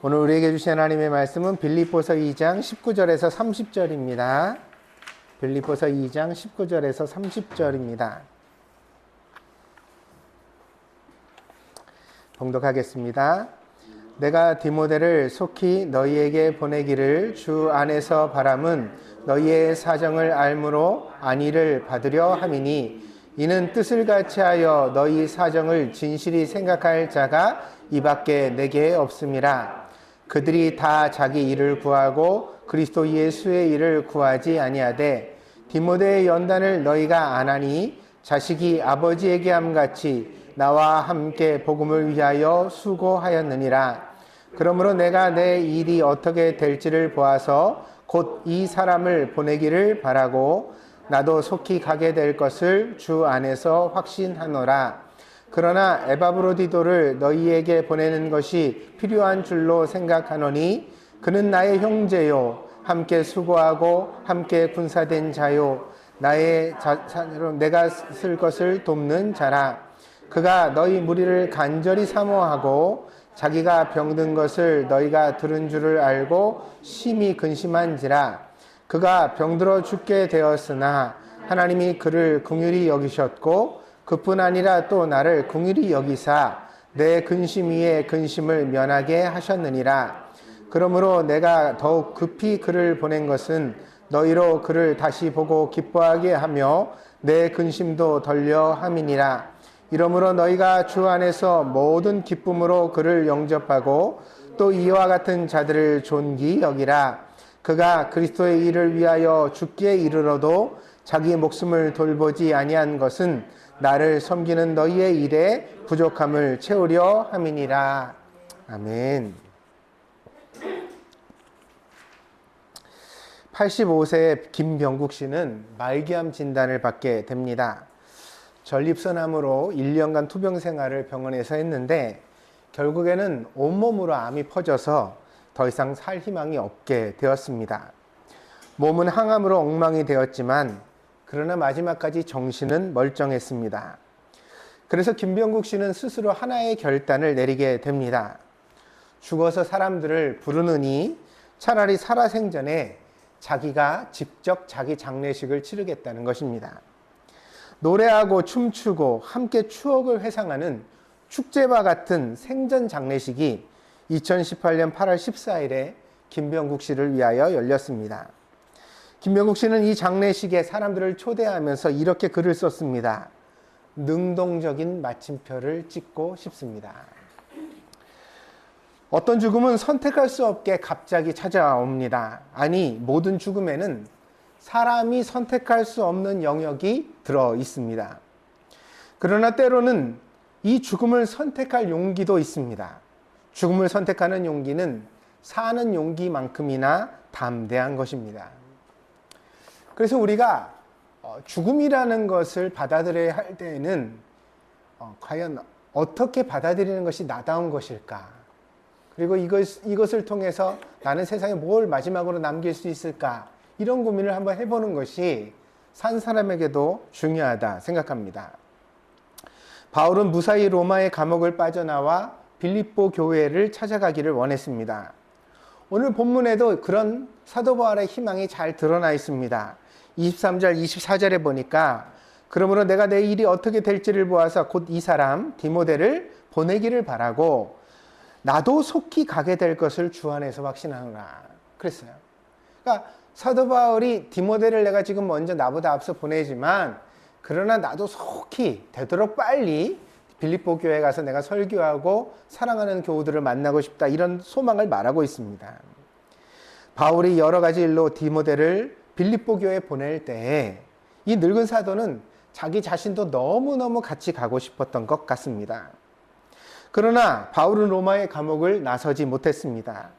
오늘 우리에게 주신 하나님의 말씀은 빌립보서 2장 19절에서 30절입니다. 빌립보서 2장 19절에서 30절입니다. 봉독하겠습니다. 내가 디모데를 속히 너희에게 보내기를 주 안에서 바람은 너희의 사정을 알므로 안위를 받으려 함이니 이는 뜻을 같이 하여 너희 사정을 진실히 생각할 자가 이밖에 내게 없음이라. 그들이 다 자기 일을 구하고 그리스도 예수의 일을 구하지 아니하되 디모데의 연단을 너희가 안하니 자식이 아버지에게 함같이 나와 함께 복음을 위하여 수고하였느니라. 그러므로 내가 내 일이 어떻게 될지를 보아서 곧 이 사람을 보내기를 바라고 나도 속히 가게 될 것을 주 안에서 확신하노라. 그러나 에바브로디도를 너희에게 보내는 것이 필요한 줄로 생각하노니 그는 나의 형제요 함께 수고하고 함께 군사된 자요 나의 자산으로 내가 쓸 것을 돕는 자라. 그가 너희 무리를 간절히 사모하고 자기가 병든 것을 너희가 들은 줄을 알고 심히 근심한지라. 그가 병들어 죽게 되었으나 하나님이 그를 긍휼히 여기셨고 그뿐 아니라 또 나를 긍휼히 여기사 내 근심 위에 근심을 면하게 하셨느니라. 그러므로 내가 더욱 급히 그를 보낸 것은 너희로 그를 다시 보고 기뻐하게 하며 내 근심도 덜려 함이니라. 이러므로 너희가 주 안에서 모든 기쁨으로 그를 영접하고 또 이와 같은 자들을 존귀 여기라. 그가 그리스도의 일을 위하여 죽기에 이르러도 자기 목숨을 돌보지 아니한 것은 나를 섬기는 너희의 일에 부족함을 채우려 함이니라. 아멘. 85세 김병국 씨는 말기암 진단을 받게 됩니다. 전립선암으로 1년간 투병 생활을 병원에서 했는데 결국에는 온몸으로 암이 퍼져서 더 이상 살 희망이 없게 되었습니다. 몸은 항암으로 엉망이 되었지만 그러나 마지막까지 정신은 멀쩡했습니다. 그래서 김병국 씨는 스스로 하나의 결단을 내리게 됩니다. 죽어서 사람들을 부르느니 차라리 살아생전에 자기가 직접 자기 장례식을 치르겠다는 것입니다. 노래하고 춤추고 함께 추억을 회상하는 축제와 같은 생전 장례식이 2018년 8월 14일에 김병국 씨를 위하여 열렸습니다. 김병국 씨는 이 장례식에 사람들을 초대하면서 이렇게 글을 썼습니다. 능동적인 마침표를 찍고 싶습니다. 어떤 죽음은 선택할 수 없게 갑자기 찾아옵니다. 아니, 모든 죽음에는 사람이 선택할 수 없는 영역이 들어 있습니다. 그러나 때로는 이 죽음을 선택할 용기도 있습니다. 죽음을 선택하는 용기는 사는 용기만큼이나 담대한 것입니다. 그래서 우리가 죽음이라는 것을 받아들여야 할 때에는 과연 어떻게 받아들이는 것이 나다운 것일까? 그리고 이것을 통해서 나는 세상에 뭘 마지막으로 남길 수 있을까? 이런 고민을 한번 해보는 것이 산 사람에게도 중요하다 생각합니다. 바울은 무사히 로마의 감옥을 빠져나와 빌립보 교회를 찾아가기를 원했습니다. 오늘 본문에도 그런 사도 바울의 희망이 잘 드러나 있습니다. 23절, 24절에 보니까 그러므로 내가 내 일이 어떻게 될지를 보아서 곧 이 사람 디모데를 보내기를 바라고 나도 속히 가게 될 것을 주 안에서 확신하노라 그랬어요. 그러니까 사도 바울이 디모데를 내가 지금 먼저 나보다 앞서 보내지만 그러나 나도 속히 되도록 빨리 빌립보 교회에 가서 내가 설교하고 사랑하는 교우들을 만나고 싶다 이런 소망을 말하고 있습니다. 바울이 여러 가지 일로 디모데를 빌립보 교회에 보낼 때 이 늙은 사도는 자기 자신도 너무너무 같이 가고 싶었던 것 같습니다. 그러나 바울은 로마의 감옥을 나서지 못했습니다.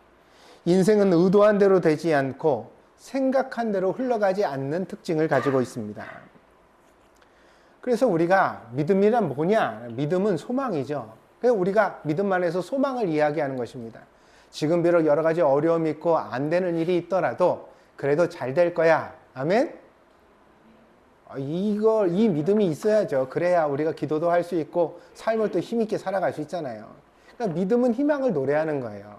인생은 의도한 대로 되지 않고 생각한 대로 흘러가지 않는 특징을 가지고 있습니다. 그래서 우리가 믿음이란 뭐냐? 믿음은 소망이죠. 그래서 우리가 믿음 안에서 소망을 이야기하는 것입니다. 지금 비록 여러 가지 어려움이 있고 안 되는 일이 있더라도 그래도 잘 될 거야. 아멘? 이 믿음이 있어야죠. 그래야 우리가 기도도 할 수 있고 삶을 또 힘있게 살아갈 수 있잖아요. 그러니까 믿음은 희망을 노래하는 거예요.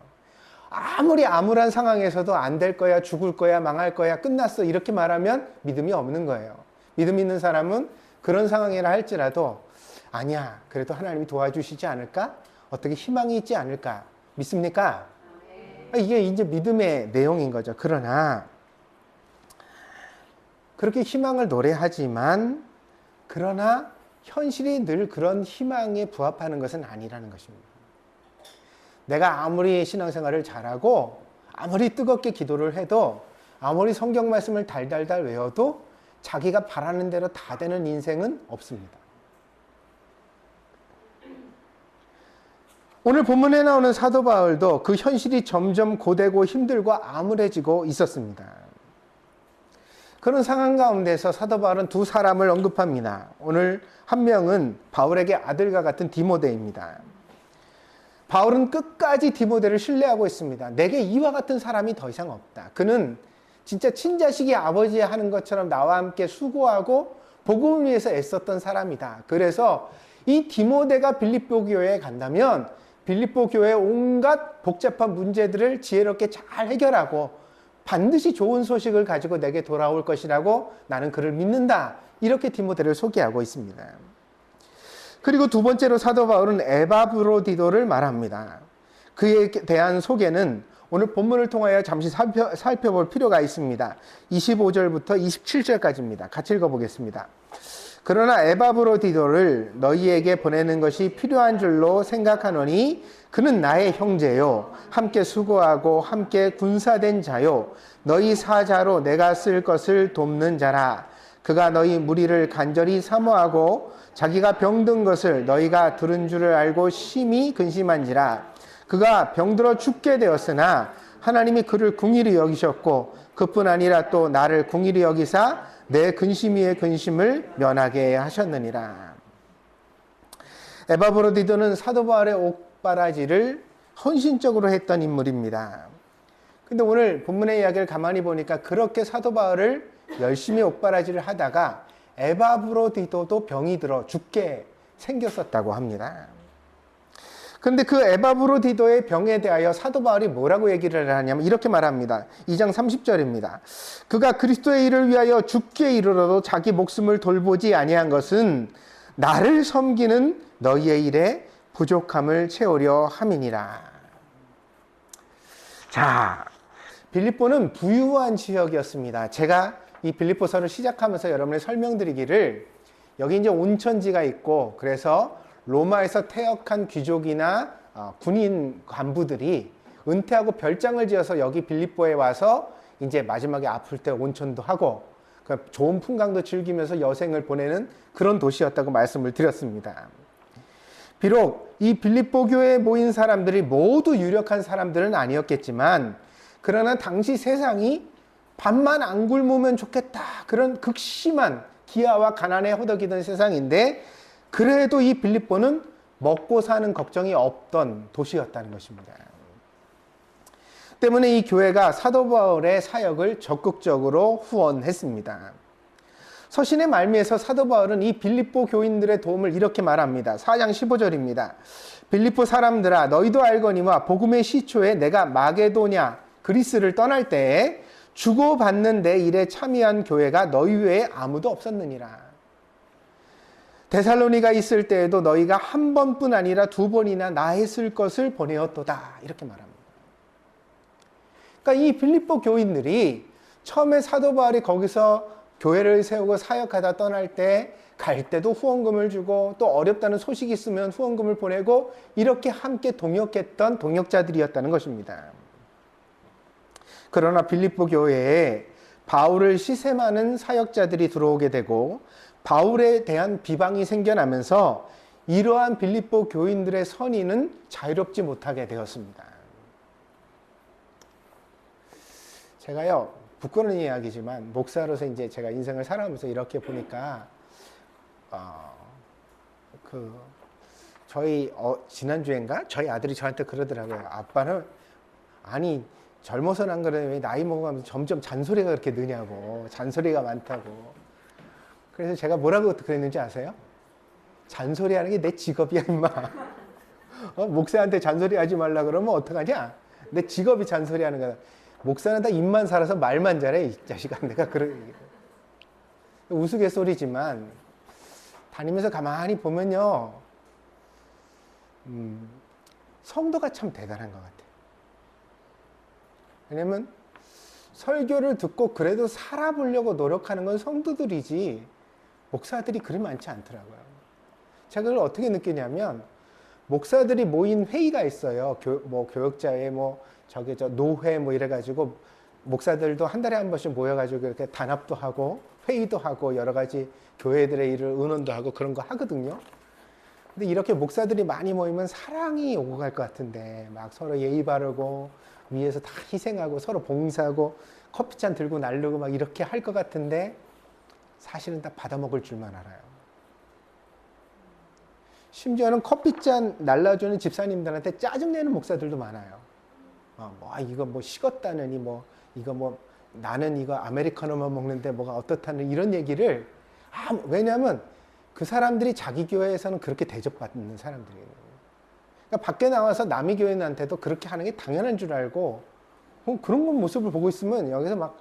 아무리 암울한 상황에서도 안 될 거야, 죽을 거야, 망할 거야, 끝났어 이렇게 말하면 믿음이 없는 거예요. 믿음 있는 사람은 그런 상황이라 할지라도 아니야, 그래도 하나님이 도와주시지 않을까? 어떻게 희망이 있지 않을까? 믿습니까? 이게 이제 믿음의 내용인 거죠. 그러나 그렇게 희망을 노래하지만 그러나 현실이 늘 그런 희망에 부합하는 것은 아니라는 것입니다. 내가 아무리 신앙생활을 잘하고 아무리 뜨겁게 기도를 해도 아무리 성경 말씀을 달달달 외워도 자기가 바라는 대로 다 되는 인생은 없습니다. 오늘 본문에 나오는 사도 바울도 그 현실이 점점 고되고 힘들고 암울해지고 있었습니다. 그런 상황 가운데서 사도 바울은 두 사람을 언급합니다. 오늘 한 명은 바울에게 아들과 같은 디모데입니다. 바울은 끝까지 디모데를 신뢰하고 있습니다. 내게 이와 같은 사람이 더 이상 없다. 그는 진짜 친자식이 아버지 하는 것처럼 나와 함께 수고하고 복음을 위해서 애썼던 사람이다. 그래서 이 디모데가 빌립보 교회에 간다면 빌립보 교회의 온갖 복잡한 문제들을 지혜롭게 잘 해결하고 반드시 좋은 소식을 가지고 내게 돌아올 것이라고 나는 그를 믿는다. 이렇게 디모데를 소개하고 있습니다. 그리고 두 번째로 사도 바울은 에바브로디도를 말합니다. 그에 대한 소개는 오늘 본문을 통하여 잠시 살펴볼 필요가 있습니다. 25절부터 27절까지입니다. 같이 읽어보겠습니다. 그러나 에바브로디도를 너희에게 보내는 것이 필요한 줄로 생각하노니 그는 나의 형제요 함께 수고하고 함께 군사된 자요 너희 사자로 내가 쓸 것을 돕는 자라. 그가 너희 무리를 간절히 사모하고 자기가 병든 것을 너희가 들은 줄을 알고 심히 근심한지라. 그가 병들어 죽게 되었으나 하나님이 그를 긍휼히 여기셨고 그뿐 아니라 또 나를 긍휼히 여기사 내 근심 위의 근심을 면하게 하셨느니라. 에바브로디도는 사도 바울의 옥바라지를 헌신적으로 했던 인물입니다. 근데 오늘 본문의 이야기를 가만히 보니까 그렇게 사도 바울을 열심히 옥바라지를 하다가 에바브로디도도 병이 들어 죽게 생겼었다고 합니다. 그런데 그 에바브로디도의 병에 대하여 사도 바울이 뭐라고 얘기를 하냐면 이렇게 말합니다. 2장 30절입니다. 그가 그리스도의 일을 위하여 죽게 이르러도 자기 목숨을 돌보지 아니한 것은 나를 섬기는 너희의 일에 부족함을 채우려 함이니라. 자, 빌립보는 부유한 지역이었습니다. 제가 이 빌립보서를 시작하면서 여러분에 설명드리기를 여기 이제 온천지가 있고 그래서 로마에서 퇴역한 귀족이나 군인 간부들이 은퇴하고 별장을 지어서 여기 빌립보에 와서 이제 마지막에 아플 때 온천도 하고 좋은 풍광도 즐기면서 여생을 보내는 그런 도시였다고 말씀을 드렸습니다. 비록 이 빌립보 교회에 모인 사람들이 모두 유력한 사람들은 아니었겠지만 그러나 당시 세상이 밥만 안 굶으면 좋겠다 그런 극심한 기아와 가난에 허덕이던 세상인데 그래도 이 빌립보는 먹고 사는 걱정이 없던 도시였다는 것입니다. 때문에 이 교회가 사도 바울의 사역을 적극적으로 후원했습니다. 서신의 말미에서 사도 바울은 이 빌립보 교인들의 도움을 이렇게 말합니다. 4장 15절입니다. 빌립보 사람들아 너희도 알거니와 복음의 시초에 내가 마게도냐 그리스를 떠날 때에 주고받는 내 일에 참여한 교회가 너희 외에 아무도 없었느니라. 데살로니가 있을 때에도 너희가 한 번뿐 아니라 두 번이나 나에 쓸 것을 보내었도다. 이렇게 말합니다. 그러니까 이 빌립보 교인들이 처음에 사도 바울이 거기서 교회를 세우고 사역하다 떠날 때 갈 때도 후원금을 주고 또 어렵다는 소식이 있으면 후원금을 보내고 이렇게 함께 동역했던 동역자들이었다는 것입니다. 그러나 빌립보 교회에 바울을 시샘하는 사역자들이 들어오게 되고 바울에 대한 비방이 생겨나면서 이러한 빌립보 교인들의 선의는 자유롭지 못하게 되었습니다. 제가요, 부끄러운 이야기지만 목사로서 이제 제가 인생을 살아가면서 이렇게 보니까 저희 지난주엔가 저희 아들이 저한테 그러더라고요. 아빠는 아니 젊어서는 안 그러는데 왜 나이 먹으면서 점점 잔소리가 그렇게 느냐고 잔소리가 많다고. 그래서 제가 뭐라고 그랬는지 아세요? 잔소리하는 게 내 직업이야 임마. 목사한테 잔소리하지 말라 그러면 어떡하냐? 내 직업이 잔소리하는 거야. 목사는 다 입만 살아서 말만 잘해 이 자식아. 내가 그런 우스갯소리지만 다니면서 가만히 보면요, 성도가 참 대단한 것 같아요. 왜냐면 설교를 듣고 그래도 살아보려고 노력하는 건 성도들이지 목사들이 그리 많지 않더라고요. 제가 그걸 어떻게 느끼냐면, 목사들이 모인 회의가 있어요. 교역자회, 노회 이래가지고 목사들도 한 달에 한 번씩 모여가지고 이렇게 단합도 하고 회의도 하고 여러 가지 교회들의 일을 의논도 하고 그런 거 하거든요. 근데 이렇게 목사들이 많이 모이면 사랑이 오고 갈 것 같은데, 막 서로 예의 바르고 위에서 다 희생하고 서로 봉사하고 커피잔 들고 날르고 막 이렇게 할 것 같은데, 사실은 다 받아먹을 줄만 알아요. 심지어는 커피잔 날라주는 집사님들한테 짜증내는 목사들도 많아요. 이거 식었다느니 나는 이거 아메리카노만 먹는데 뭐가 어떻다는 이런 얘기를, 왜냐하면 그 사람들이 자기 교회에서는 그렇게 대접받는 사람들이에요. 그러니까 밖에 나와서 남의 교인한테도 그렇게 하는 게 당연한 줄 알고, 그런 모습을 보고 있으면 여기서 막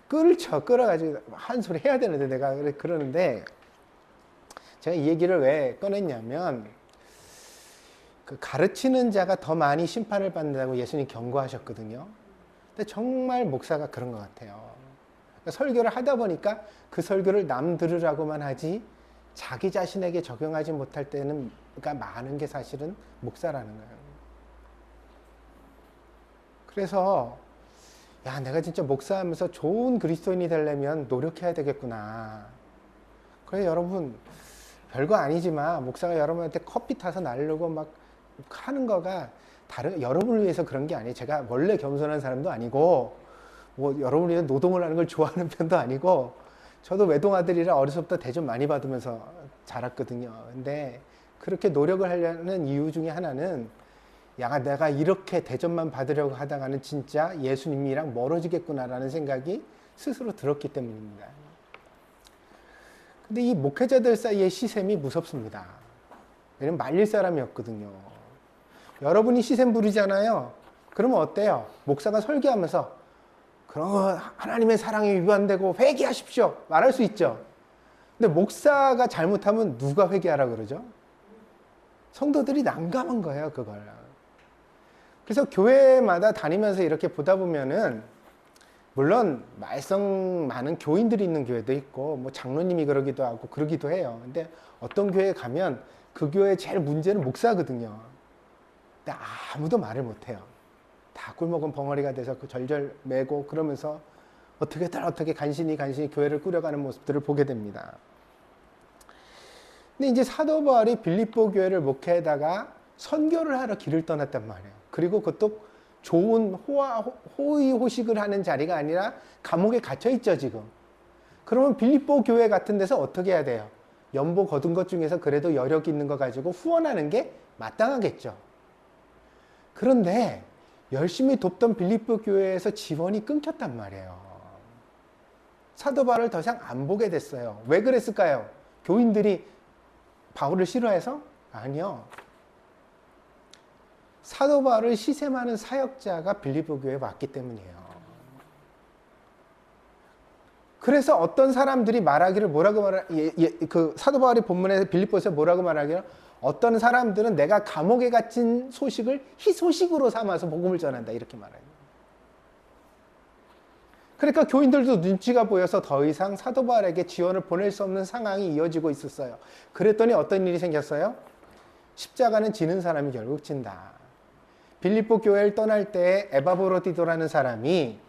끌어가지고 한 소리 해야 되는데, 내가 그러는데, 제가 이 얘기를 왜 꺼냈냐면, 그 가르치는 자가 더 많이 심판을 받는다고 예수님 경고하셨거든요. 근데 정말 목사가 그런 것 같아요. 그러니까 설교를 하다 보니까 그 설교를 남 들으라고만 하지 자기 자신에게 적용하지 못할 때는 그러니까 많은 게 사실은 목사라는 거예요. 그래서 내가 진짜 목사하면서 좋은 그리스도인이 되려면 노력해야 되겠구나. 그래서 여러분, 별거 아니지만 목사가 여러분한테 커피 타서 나르고 막 하는 거가 여러분을 위해서 그런 게 아니에요. 제가 원래 겸손한 사람도 아니고 여러분을 위해서 노동을 하는 걸 좋아하는 편도 아니고, 저도 외동아들이라 어려서부터 대접 많이 받으면서 자랐거든요. 근데 그렇게 노력을 하려는 이유 중에 하나는, 내가 이렇게 대접만 받으려고 하다가는 진짜 예수님이랑 멀어지겠구나라는 생각이 스스로 들었기 때문입니다. 근데 이 목회자들 사이의 시샘이 무섭습니다. 왜냐면 말릴 사람이 없거든요. 여러분이 시샘 부리잖아요. 그러면 어때요? 목사가 설교하면서 그런 하나님의 사랑에 위반되고 회개하십시오 말할 수 있죠. 근데 목사가 잘못하면 누가 회개하라 그러죠? 성도들이 난감한 거예요, 그걸. 그래서 교회마다 다니면서 이렇게 보다 보면은, 물론 말썽 많은 교인들이 있는 교회도 있고 장로님이 그러기도 하고 그러기도 해요. 근데 어떤 교회에 가면 그 교회의 제일 문제는 목사거든요. 근데 아무도 말을 못해요. 다 꿀먹은 벙어리가 돼서 그 절절 매고 그러면서 어떻게 간신히 교회를 꾸려가는 모습들을 보게 됩니다. 근데 이제 사도 바울이 빌립보 교회를 목회하다가 선교를 하러 길을 떠났단 말이에요. 그리고 그것도 좋은 호의호식을 하는 자리가 아니라 감옥에 갇혀있죠, 지금. 그러면 빌립보 교회 같은 데서 어떻게 해야 돼요? 연보 거둔 것 중에서 그래도 여력 있는 거 가지고 후원하는 게 마땅하겠죠. 그런데 열심히 돕던 빌립보 교회에서 지원이 끊겼단 말이에요. 사도 바울을 더 이상 안 보게 됐어요. 왜 그랬을까요? 교인들이 바울을 싫어해서? 아니요. 사도 바울을 시샘하는 사역자가 빌립보 교회에 왔기 때문이에요. 그래서 어떤 사람들이 말하기를 그 사도 바울이 본문에서 빌립보에서 뭐라고 말하기를, 어떤 사람들은 내가 감옥에 갇힌 소식을 희소식으로 삼아서 복음을 전한다 이렇게 말해요. 그러니까 교인들도 눈치가 보여서 더 이상 사도 바울에게 지원을 보낼 수 없는 상황이 이어지고 있었어요. 그랬더니 어떤 일이 생겼어요? 십자가는 지는 사람이 결국 진다. 빌립보 교회를 떠날 때 에바브로디도라는 사람이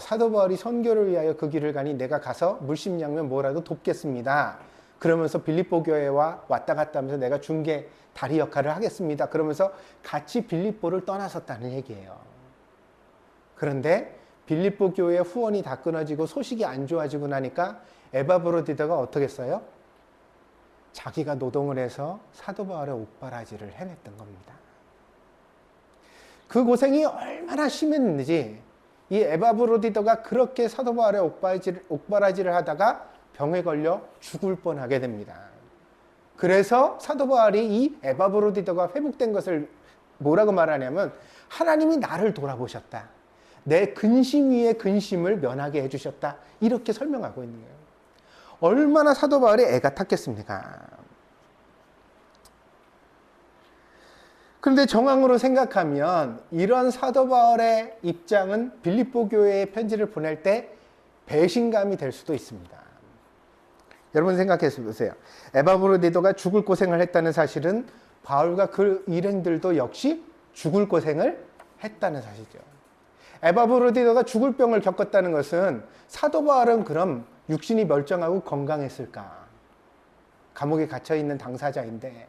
사도 바울이 선교를 위하여 그 길을 가니 내가 가서 물심양면 뭐라도 돕겠습니다. 그러면서 빌립보 교회와 왔다 갔다 하면서 내가 중개 다리 역할을 하겠습니다. 그러면서 같이 빌립보를 떠나섰다는 얘기예요. 그런데 빌립보 교회의 후원이 다 끊어지고 소식이 안 좋아지고 나니까 에바브로디도가 어떻게 했어요? 자기가 노동을 해서 사도 바울의 옥바라지를 해냈던 겁니다. 그 고생이 얼마나 심했는지, 이 에바브로디도가 그렇게 사도 바울의 옥바라지를 하다가 병에 걸려 죽을 뻔하게 됩니다. 그래서 사도 바울이 이 에바브로디도가 회복된 것을 뭐라고 말하냐면 하나님이 나를 돌아보셨다. 내 근심 위에 근심을 면하게 해주셨다. 이렇게 설명하고 있는 거예요. 얼마나 사도 바울이 애가 탔겠습니까? 그런데 정황으로 생각하면 이런 사도 바울의 입장은 빌립보 교회에 편지를 보낼 때 배신감이 될 수도 있습니다. 여러분 생각해 보세요. 에바브로디도가 죽을 고생을 했다는 사실은 바울과 그 일행들도 역시 죽을 고생을 했다는 사실이죠. 에바브로디도가 죽을 병을 겪었다는 것은 사도 바울은 그럼 육신이 멀쩡하고 건강했을까? 감옥에 갇혀있는 당사자인데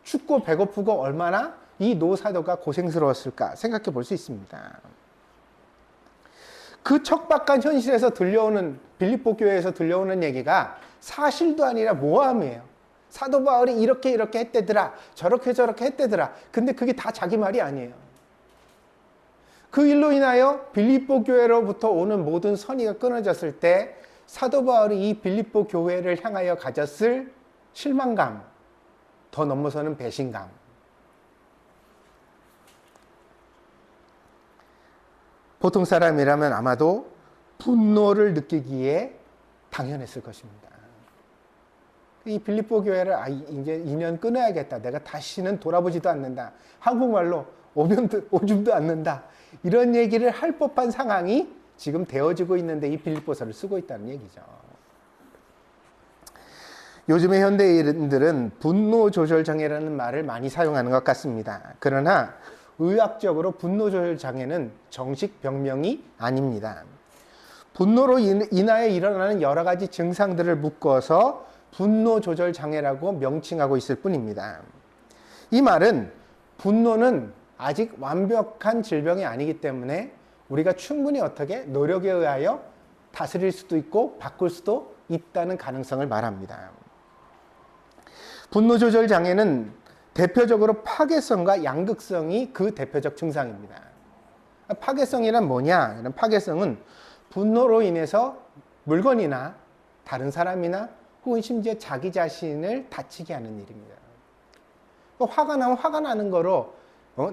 춥고 배고프고 얼마나 이 노사도가 고생스러웠을까 생각해 볼 수 있습니다. 그 척박한 현실에서 들려오는 빌립보 교회에서 들려오는 얘기가 사실도 아니라 모함이에요. 사도 바울이 이렇게 했대더라. 저렇게 했대더라. 근데 그게 다 자기 말이 아니에요. 그 일로 인하여 빌립보 교회로부터 오는 모든 선의가 끊어졌을 때 사도 바울이 이 빌립보 교회를 향하여 가졌을 실망감, 더 넘어서는 배신감. 보통 사람이라면 아마도 분노를 느끼기에 당연했을 것입니다. 이 빌립보 교회를 이제 인연 끊어야겠다. 내가 다시는 돌아보지도 않는다. 한국말로 오줌도 않는다. 이런 얘기를 할 법한 상황이 지금 되어지고 있는데 이 빌립보서를 쓰고 있다는 얘기죠. 요즘의 현대인들은 분노 조절 장애라는 말을 많이 사용하는 것 같습니다. 그러나 의학적으로 분노 조절 장애는 정식 병명이 아닙니다. 분노로 인하여 일어나는 여러 가지 증상들을 묶어서 분노 조절 장애라고 명칭하고 있을 뿐입니다. 이 말은 분노는 아직 완벽한 질병이 아니기 때문에 우리가 충분히 어떻게 노력에 의하여 다스릴 수도 있고 바꿀 수도 있다는 가능성을 말합니다. 분노 조절 장애는 대표적으로 파괴성과 양극성이 그 대표적 증상입니다. 파괴성이란 뭐냐? 파괴성은 분노로 인해서 물건이나 다른 사람이나 혹은 심지어 자기 자신을 다치게 하는 일입니다. 화가 나면 화가 나는 거로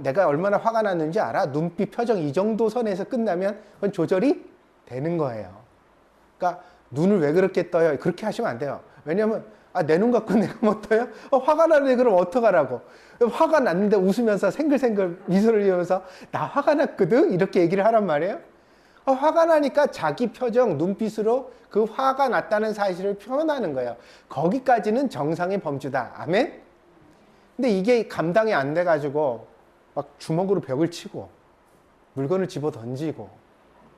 내가 얼마나 화가 났는지 알아? 눈빛, 표정 이 정도 선에서 끝나면 그건 조절이 되는 거예요. 그러니까 눈을 왜 그렇게 떠요? 그렇게 하시면 안 돼요. 왜냐하면 내 눈 갖고 내가 못 떠요? 화가 나는데 그럼 어떡하라고? 화가 났는데 웃으면서 생글생글 미소를 지으면서 나 화가 났거든? 이렇게 얘기를 하란 말이에요. 화가 나니까 자기 표정, 눈빛으로 그 화가 났다는 사실을 표현하는 거예요. 거기까지는 정상의 범주다. 아멘? 근데 이게 감당이 안 돼가지고 막 주먹으로 벽을 치고 물건을 집어 던지고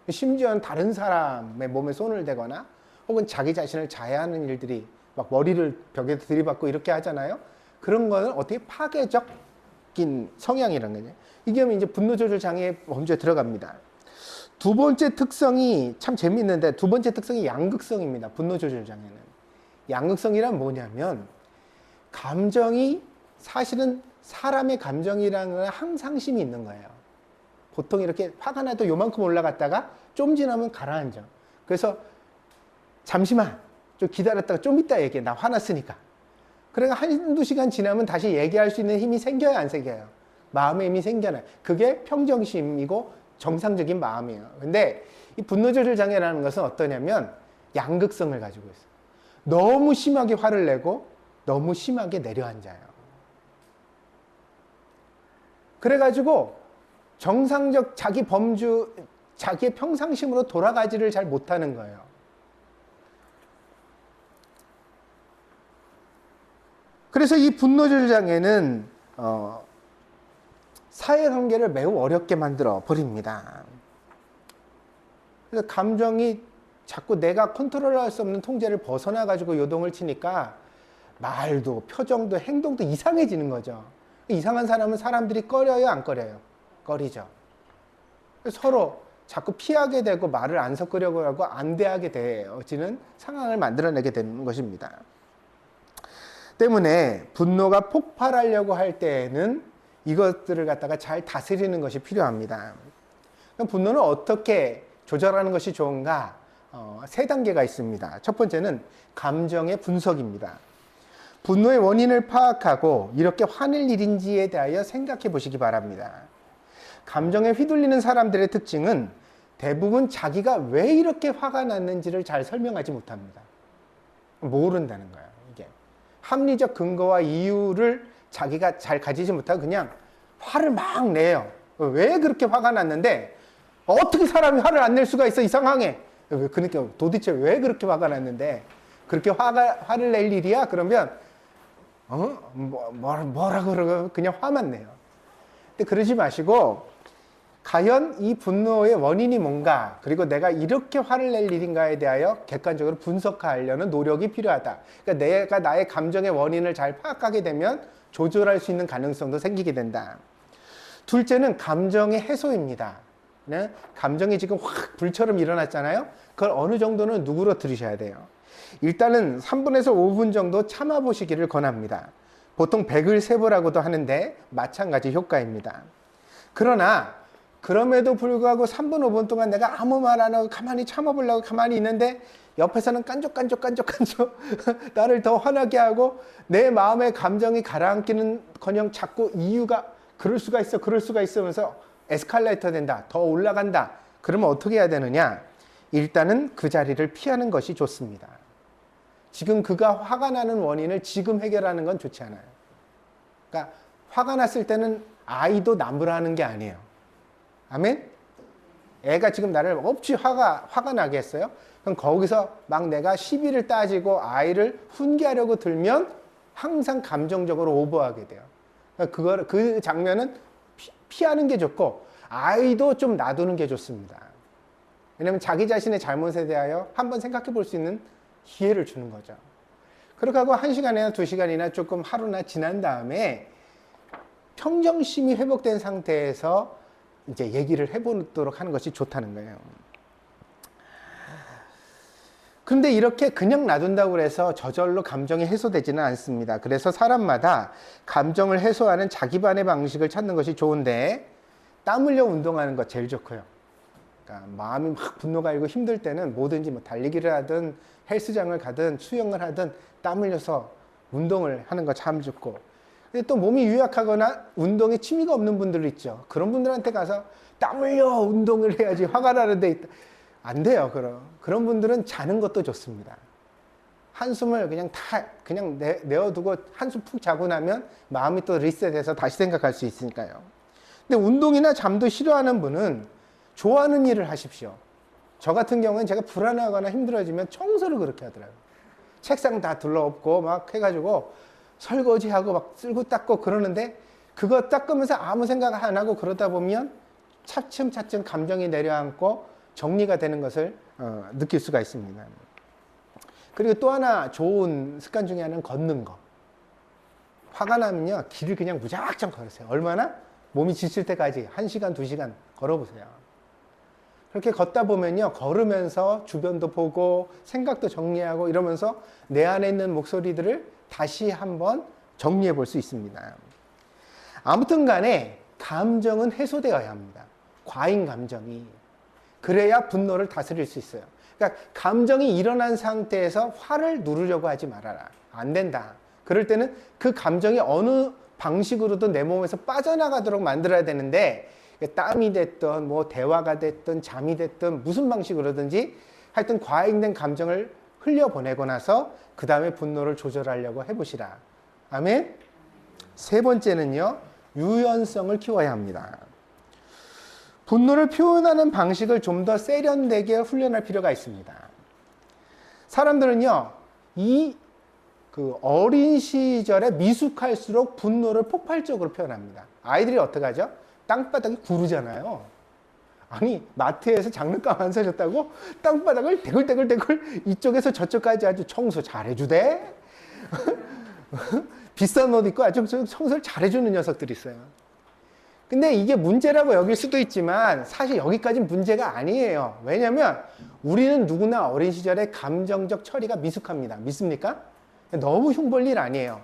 심지어는 다른 사람의 몸에 손을 대거나 혹은 자기 자신을 자해하는 일들이 막 머리를 벽에 들이받고 이렇게 하잖아요. 그런 거는 어떻게 파괴적인 성향이라는 거죠. 이게 이제 분노 조절 장애의 범주에 들어갑니다. 두 번째 특성이 참 재밌는데 두 번째 특성이 양극성입니다. 분노 조절 장애는. 양극성이란 뭐냐면 감정이 사실은 사람의 감정이라는 건 항상심이 있는 거예요. 보통 이렇게 화가 나도 요만큼 올라갔다가 좀 지나면 가라앉아. 그래서 잠시만 좀 기다렸다가 좀 이따 얘기해. 나 화났으니까. 그러니까 한두 시간 지나면 다시 얘기할 수 있는 힘이 생겨요, 안 생겨요? 마음의 힘이 생겨나요. 그게 평정심이고 정상적인 마음이에요. 근데 이 분노 조절 장애라는 것은 어떠냐면 양극성을 가지고 있어요. 너무 심하게 화를 내고 너무 심하게 내려앉아요. 그래가지고 정상적 자기 범주, 자기의 평상심으로 돌아가지를 잘 못하는 거예요. 그래서 이 분노 조절 장애는 사회관계를 매우 어렵게 만들어 버립니다. 그래서 감정이 자꾸 내가 컨트롤할 수 없는 통제를 벗어나 가지고 요동을 치니까 말도 표정도 행동도 이상해지는 거죠. 이상한 사람은 사람들이 꺼려요, 안 꺼려요? 꺼리죠. 서로 자꾸 피하게 되고 말을 안 섞으려고 하고 안 대하게 되어지는 상황을 만들어내게 되는 것입니다. 때문에 분노가 폭발하려고 할 때에는 이것들을 갖다가 잘 다스리는 것이 필요합니다. 그럼 분노는 어떻게 조절하는 것이 좋은가? 세 단계가 있습니다. 첫 번째는 감정의 분석입니다. 분노의 원인을 파악하고 이렇게 화낼 일인지에 대하여 생각해 보시기 바랍니다. 감정에 휘둘리는 사람들의 특징은 대부분 자기가 왜 이렇게 화가 났는지를 잘 설명하지 못합니다. 모른다는 거예요. 이게 합리적 근거와 이유를 자기가 잘 가지지 못하고 그냥 화를 막 내요. 왜 그렇게 화가 났는데 어떻게 사람이 화를 안 낼 수가 있어, 이 상황에. 그러니까 도대체 왜 그렇게 화가 났는데 그렇게 화를 낼 일이야? 그러면 뭐라 그러고 그냥 화만 내요. 근데 그러지 마시고 과연 이 분노의 원인이 뭔가, 그리고 내가 이렇게 화를 낼 일인가에 대하여 객관적으로 분석하려는 노력이 필요하다. 그러니까 내가 나의 감정의 원인을 잘 파악하게 되면 조절할 수 있는 가능성도 생기게 된다. 둘째는 감정의 해소입니다. 네? 감정이 지금 확 불처럼 일어났잖아요. 그걸 어느 정도는 누그러뜨리셔야 돼요. 일단은 3분에서 5분 정도 참아보시기를 권합니다. 보통 100을 세보라고도 하는데 마찬가지 효과입니다. 그러나 그럼에도 불구하고 3분, 5분 동안 내가 아무 말 안 하고 가만히 참아보려고 가만히 있는데 옆에서는 깐족깐족 나를 더 화나게 하고 내 마음의 감정이 가라앉기는커녕 자꾸 이유가 그럴 수가 있어 하면서 에스컬레이터 된다, 더 올라간다. 그러면 어떻게 해야 되느냐? 일단은 그 자리를 피하는 것이 좋습니다. 지금 그가 화가 나는 원인을 지금 해결하는 건 좋지 않아요. 그러니까 화가 났을 때는 아이도 나무라는 게 아니에요. 아멘? 애가 지금 나를 없이 화가 나게 했어요? 그럼 거기서 막 내가 시비를 따지고 아이를 훈계하려고 들면 항상 감정적으로 오버하게 돼요. 그러니까 그 장면은 피하는 게 좋고 아이도 좀 놔두는 게 좋습니다. 왜냐하면 자기 자신의 잘못에 대하여 한번 생각해 볼 수 있는 기회를 주는 거죠. 그렇게 하고 1시간이나 2시간이나 조금 하루나 지난 다음에 평정심이 회복된 상태에서 이제 얘기를 해보도록 하는 것이 좋다는 거예요. 그런데 이렇게 그냥 놔둔다고 해서 저절로 감정이 해소되지는 않습니다. 그래서 사람마다 감정을 해소하는 자기만의 방식을 찾는 것이 좋은데 땀 흘려 운동하는 것 제일 좋고요. 그러니까 마음이 막 분노가 일고 힘들 때는 뭐든지 뭐 달리기를 하든 헬스장을 가든 수영을 하든 땀 흘려서 운동을 하는 거 참 좋고, 근데 또 몸이 유약하거나 운동에 취미가 없는 분들 있죠. 그런 분들한테 가서 땀 흘려 운동을 해야지 화가 나는데 안 돼요. 그런 분들은 자는 것도 좋습니다. 한숨을 그냥 내어두고 한숨 푹 자고 나면 마음이 또 리셋해서 다시 생각할 수 있으니까요. 근데 운동이나 잠도 싫어하는 분은 좋아하는 일을 하십시오. 저 같은 경우는 제가 불안하거나 힘들어지면 청소를 그렇게 하더라고요. 책상 다 둘러엎고 막 해가지고 설거지하고 막 쓸고 닦고 그러는데 그거 닦으면서 아무 생각 안 하고 그러다 보면 차츰차츰 감정이 내려앉고 정리가 되는 것을 느낄 수가 있습니다. 그리고 또 하나 좋은 습관 중에 하나는 걷는 거. 화가 나면요, 길을 그냥 무작정 걸으세요. 얼마나? 몸이 지칠 때까지 1시간, 2시간 걸어보세요. 그렇게 걷다 보면요, 걸으면서 주변도 보고 생각도 정리하고 이러면서 내 안에 있는 목소리들을 다시 한번 정리해 볼 수 있습니다. 아무튼 간에 감정은 해소되어야 합니다. 과잉 감정이. 그래야 분노를 다스릴 수 있어요. 그러니까 감정이 일어난 상태에서 화를 누르려고 하지 말아라. 안 된다. 그럴 때는 그 감정이 어느 방식으로든 내 몸에서 빠져나가도록 만들어야 되는데, 땀이 됐든 뭐 대화가 됐든 잠이 됐든 무슨 방식으로든지 하여튼 과잉된 감정을 흘려보내고 나서 그 다음에 분노를 조절하려고 해보시라. 아멘? 세 번째는요, 유연성을 키워야 합니다. 분노를 표현하는 방식을 좀 더 세련되게 훈련할 필요가 있습니다. 사람들은요, 어린 시절에 미숙할수록 분노를 폭발적으로 표현합니다. 아이들이 어떻게 하죠? 땅바닥이 구르잖아요. 아니, 마트에서 장난감 안 사줬다고 땅바닥을 대굴대굴 이쪽에서 저쪽까지 아주 청소 잘해주대. 비싼 옷 입고 아주 청소를 잘해주는 녀석들이 있어요. 근데 이게 문제라고 여길 수도 있지만 사실 여기까지는 문제가 아니에요. 왜냐면 우리는 누구나 어린 시절에 감정적 처리가 미숙합니다. 믿습니까? 너무 흉볼 일 아니에요.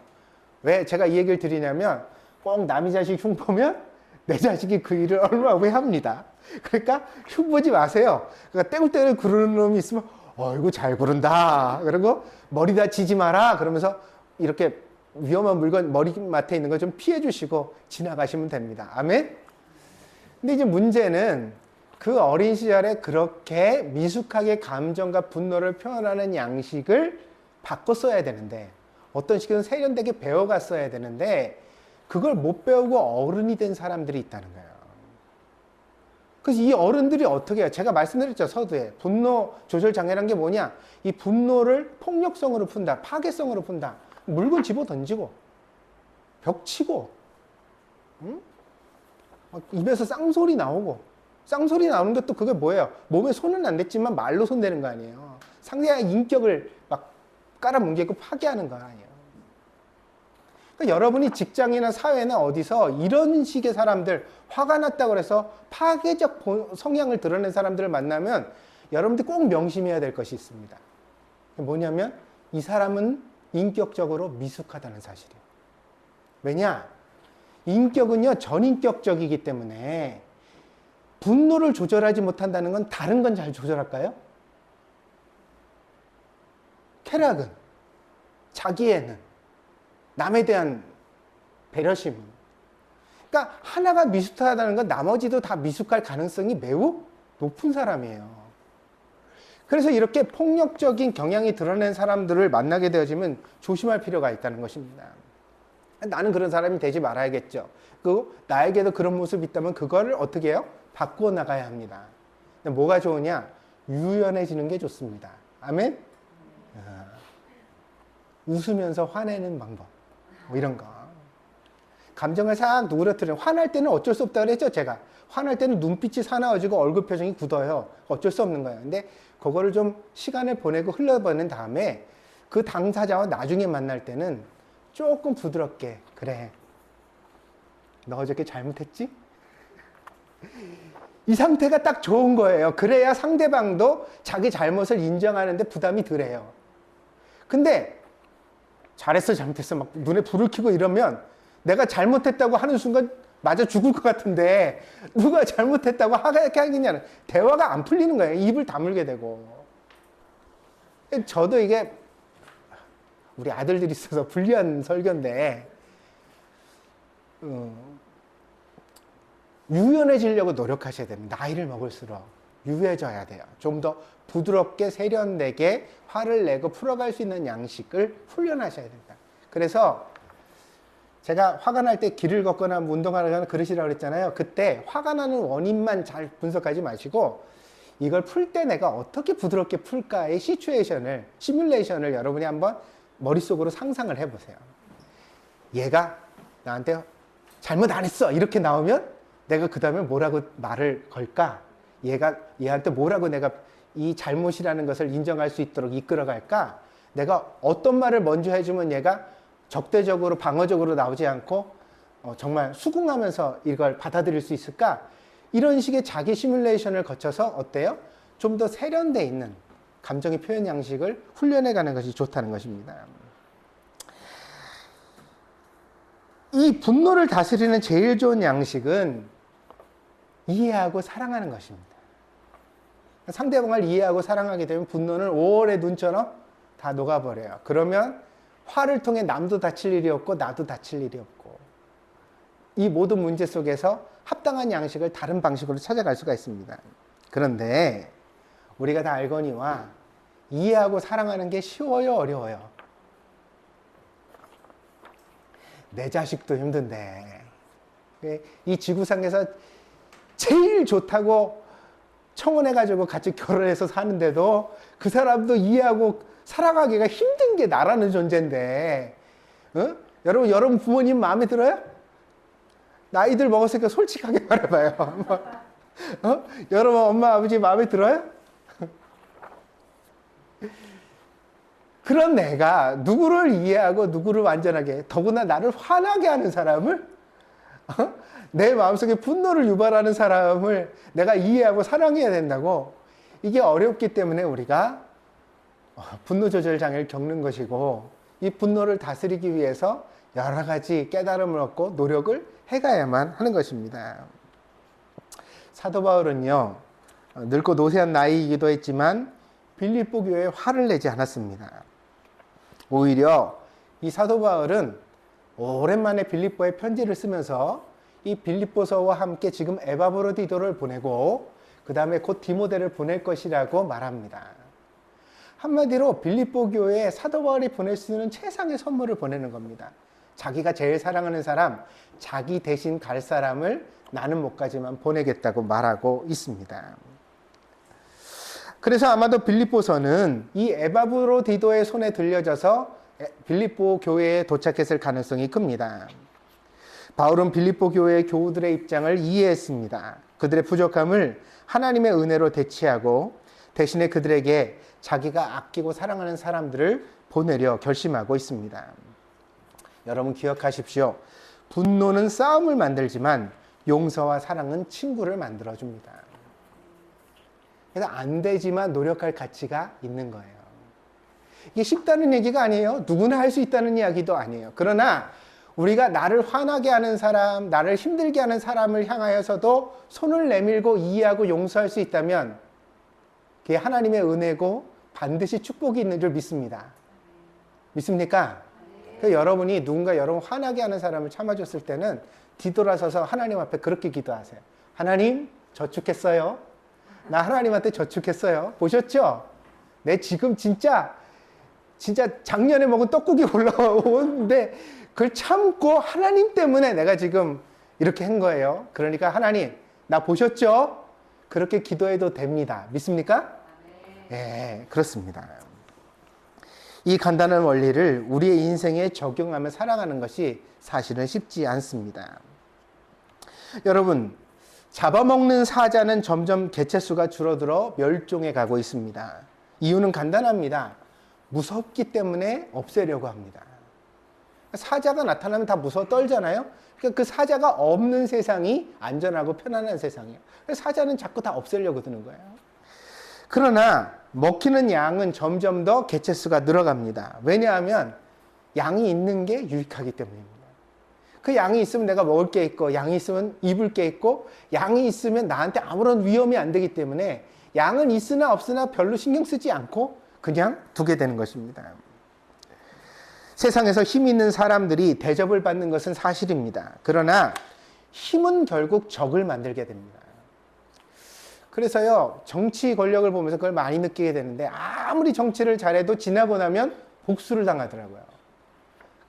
왜 제가 이 얘기를 드리냐면 꼭 남의 자식 흉보면 내 자식이 그 일을 얼마나 후회합니다. 그러니까 흉보지 마세요. 그러니까 떼굴떼굴 구르는 놈이 있으면 어이구 잘 구른다. 그리고 머리 다치지 마라. 그러면서 이렇게 위험한 물건 머리맡에 있는 거 좀 피해 주시고 지나가시면 됩니다. 아멘? 근데 이제 문제는 그 어린 시절에 그렇게 미숙하게 감정과 분노를 표현하는 양식을 바꿨어야 되는데, 어떤 식으로 세련되게 배워갔어야 되는데, 그걸 못 배우고 어른이 된 사람들이 있다는 거예요. 그래서 이 어른들이 어떻게 해요? 제가 말씀드렸죠, 서두에. 분노 조절 장애라는 게 뭐냐? 이 분노를 폭력성으로 푼다, 파괴성으로 푼다. 물건 집어 던지고, 벽 치고, 응? 입에서 쌍소리 나오고, 쌍소리 나오는 것도 그게 뭐예요? 몸에 손은 안 댔지만 말로 손대는 거 아니에요. 상대의 인격을 막 깔아뭉개고 파괴하는 거 아니에요. 그러니까 여러분이 직장이나 사회나 어디서 이런 식의 사람들, 화가 났다고 해서 파괴적 성향을 드러낸 사람들을 만나면 여러분들이 꼭 명심해야 될 것이 있습니다. 뭐냐면 이 사람은 인격적으로 미숙하다는 사실이에요. 왜냐? 인격은요, 전인격적이기 때문에 분노를 조절하지 못한다는 건 다른 건 잘 조절할까요? 쾌락은, 자기애는, 남에 대한 배려심은. 그러니까 하나가 미숙하다는 건 나머지도 다 미숙할 가능성이 매우 높은 사람이에요. 그래서 이렇게 폭력적인 경향이 드러낸 사람들을 만나게 되어지면 조심할 필요가 있다는 것입니다. 나는 그런 사람이 되지 말아야겠죠. 그 나에게도 그런 모습이 있다면 그거를 어떻게 해요? 바꾸어 나가야 합니다. 근데 뭐가 좋으냐? 유연해지는 게 좋습니다. 아멘? 웃으면서 화내는 방법. 뭐 이런 거. 감정을 싹 누그러뜨리는, 화날 때는 어쩔 수 없다고 그랬죠, 제가. 화날 때는 눈빛이 사나워지고 얼굴 표정이 굳어요. 어쩔 수 없는 거예요. 근데 그거를 좀 시간을 보내고 흘려보낸 다음에 그 당사자와 나중에 만날 때는 조금 부드럽게, 그래, 너 어저께 잘못했지? 이 상태가 딱 좋은 거예요. 그래야 상대방도 자기 잘못을 인정하는데 부담이 덜해요. 근데 잘했어, 잘못했어, 막 눈에 불을 켜고 이러면 내가 잘못했다고 하는 순간 맞아 죽을 것 같은데 누가 잘못했다고 하겠냐는, 대화가 안 풀리는 거예요. 입을 다물게 되고. 저도 이게 우리 아들들이 있어서 불리한 설교인데, 유연해지려고 노력하셔야 됩니다. 나이를 먹을수록 유해져야 돼요. 좀 더 부드럽게 세련되게 화를 내고 풀어갈 수 있는 양식을 훈련하셔야 된다. 그래서 제가 화가 날 때 길을 걷거나 운동하거나 그러시라고 그랬잖아요. 그때 화가 나는 원인만 잘 분석하지 마시고 이걸 풀 때 내가 어떻게 부드럽게 풀까의 시뮬레이션을 여러분이 한번 머릿속으로 상상을 해보세요. 얘가 나한테 잘못 안 했어 이렇게 나오면 내가 그 다음에 뭐라고 말을 걸까? 얘한테 뭐라고 내가 이 잘못이라는 것을 인정할 수 있도록 이끌어갈까? 내가 어떤 말을 먼저 해주면 얘가 적대적으로 방어적으로 나오지 않고 정말 수긍하면서 이걸 받아들일 수 있을까? 이런 식의 자기 시뮬레이션을 거쳐서 어때요? 좀 더 세련돼 있는 감정의 표현 양식을 훈련해가는 것이 좋다는 것입니다. 이 분노를 다스리는 제일 좋은 양식은 이해하고 사랑하는 것입니다. 상대방을 이해하고 사랑하게 되면 분노는 5월의 눈처럼 다 녹아버려요. 그러면 화를 통해 남도 다칠 일이 없고 나도 다칠 일이 없고, 이 모든 문제 속에서 합당한 양식을 다른 방식으로 찾아갈 수가 있습니다. 그런데 우리가 다 알거니와 이해하고 사랑하는 게 쉬워요, 어려워요? 내 자식도 힘든데 이 지구상에서 제일 좋다고 청혼해가지고 같이 결혼해서 사는데도 그 사람도 이해하고 사랑하기가 힘든 게 나라는 존재인데, 여러분 부모님 마음에 들어요? 나이들 먹었으니까 솔직하게 말해봐요. 여러분 엄마 아버지 마음에 들어요? 그런 내가 누구를 이해하고 누구를 완전하게, 더구나 나를 화나게 하는 사람을, 내 마음속에 분노를 유발하는 사람을 내가 이해하고 사랑해야 된다고. 이게 어렵기 때문에 우리가 분노 조절 장애를 겪는 것이고, 이 분노를 다스리기 위해서 여러 가지 깨달음을 얻고 노력을 해가야만 하는 것입니다. 사도 바울은요, 늙고 노쇠한 나이이기도 했지만 빌립보 교회에 화를 내지 않았습니다. 오히려 이 사도 바울은 오랜만에 빌립보에 편지를 쓰면서 이 빌립보서와 함께 지금 에바브로디도를 보내고 그 다음에 곧 디모데를 보낼 것이라고 말합니다. 한마디로 빌립보 교회에 사도 바울이 보낼 수 있는 최상의 선물을 보내는 겁니다. 자기가 제일 사랑하는 사람, 자기 대신 갈 사람을 나는 못 가지만 보내겠다고 말하고 있습니다. 그래서 아마도 빌립보서는 이 에바브로디도의 손에 들려져서 빌립보 교회에 도착했을 가능성이 큽니다. 바울은 빌립보 교회의 교우들의 입장을 이해했습니다. 그들의 부족함을 하나님의 은혜로 대체하고 대신에 그들에게 자기가 아끼고 사랑하는 사람들을 보내려 결심하고 있습니다. 여러분 기억하십시오. 분노는 싸움을 만들지만 용서와 사랑은 친구를 만들어줍니다. 그래서 안 되지만 노력할 가치가 있는 거예요. 이게 쉽다는 얘기가 아니에요. 누구나 할 수 있다는 이야기도 아니에요. 그러나 우리가 나를 화나게 하는 사람, 나를 힘들게 하는 사람을 향하여서도 손을 내밀고 이해하고 용서할 수 있다면 그게 하나님의 은혜고 반드시 축복이 있는 줄 믿습니다. 믿습니까? 그래서 여러분이 누군가 여러분 화나게 하는 사람을 참아줬을 때는 뒤돌아서서 하나님 앞에 그렇게 기도하세요. 하나님, 저축했어요. 나 하나님한테 저축했어요. 보셨죠? 내 지금 진짜 작년에 먹은 떡국이 올라오는데 그걸 참고 하나님 때문에 내가 지금 이렇게 한 거예요. 그러니까 하나님, 나 보셨죠? 그렇게 기도해도 됩니다. 믿습니까? 네, 그렇습니다. 이 간단한 원리를 우리의 인생에 적용하며 살아가는 것이 사실은 쉽지 않습니다. 여러분, 잡아먹는 사자는 점점 개체수가 줄어들어 멸종해 가고 있습니다. 이유는 간단합니다. 무섭기 때문에 없애려고 합니다. 사자가 나타나면 다 무서워 떨잖아요. 그러니까 그 사자가 없는 세상이 안전하고 편안한 세상이에요. 그래서 사자는 자꾸 다 없애려고 드는 거예요. 그러나 먹히는 양은 점점 더 개체수가 늘어갑니다. 왜냐하면 양이 있는 게 유익하기 때문입니다. 그 양이 있으면 내가 먹을 게 있고, 양이 있으면 입을 게 있고, 양이 있으면 나한테 아무런 위험이 안 되기 때문에 양은 있으나 없으나 별로 신경 쓰지 않고 그냥 두게 되는 것입니다. 세상에서 힘 있는 사람들이 대접을 받는 것은 사실입니다. 그러나 힘은 결국 적을 만들게 됩니다. 그래서요, 정치 권력을 보면서 그걸 많이 느끼게 되는데 아무리 정치를 잘해도 지나고 나면 복수를 당하더라고요.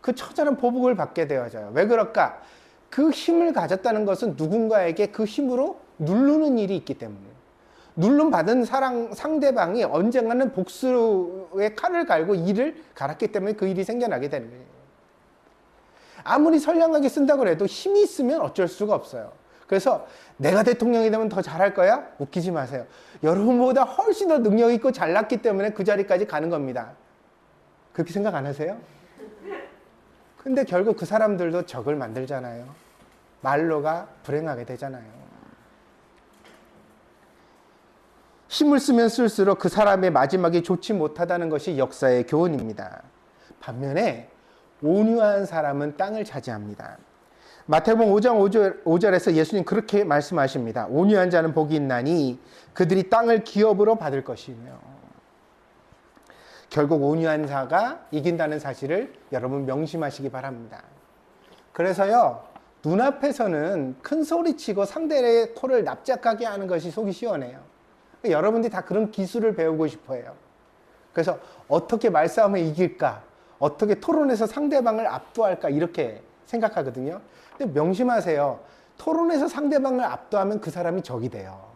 그 처절한 보복을 받게 되어져요. 왜 그럴까? 그 힘을 가졌다는 것은 누군가에게 그 힘으로 누르는 일이 있기 때문이에요. 눌름 받은 상대방이 언젠가는 복수의 칼을 갈고 일을 갈았기 때문에 그 일이 생겨나게 되는 거예요. 아무리 선량하게 쓴다고 해도 힘이 있으면 어쩔 수가 없어요. 그래서 내가 대통령이 되면 더 잘할 거야? 웃기지 마세요. 여러분보다 훨씬 더 능력 있고 잘났기 때문에 그 자리까지 가는 겁니다. 그렇게 생각 안 하세요? 근데 결국 그 사람들도 적을 만들잖아요. 말로가 불행하게 되잖아요. 힘을 쓰면 쓸수록 그 사람의 마지막이 좋지 못하다는 것이 역사의 교훈입니다. 반면에 온유한 사람은 땅을 차지합니다. 마태복음 5장 5절에서 예수님 그렇게 말씀하십니다. 온유한 자는 복이 있나니 그들이 땅을 기업으로 받을 것이며. 결국 온유한 자가 이긴다는 사실을 여러분 명심하시기 바랍니다. 그래서요, 눈앞에서는 큰 소리치고 상대의 코를 납작하게 하는 것이 속이 시원해요. 여러분들이 다 그런 기술을 배우고 싶어 해요. 그래서 어떻게 말싸움을 이길까? 어떻게 토론에서 상대방을 압도할까? 이렇게 생각하거든요. 근데 명심하세요. 토론에서 상대방을 압도하면 그 사람이 적이 돼요.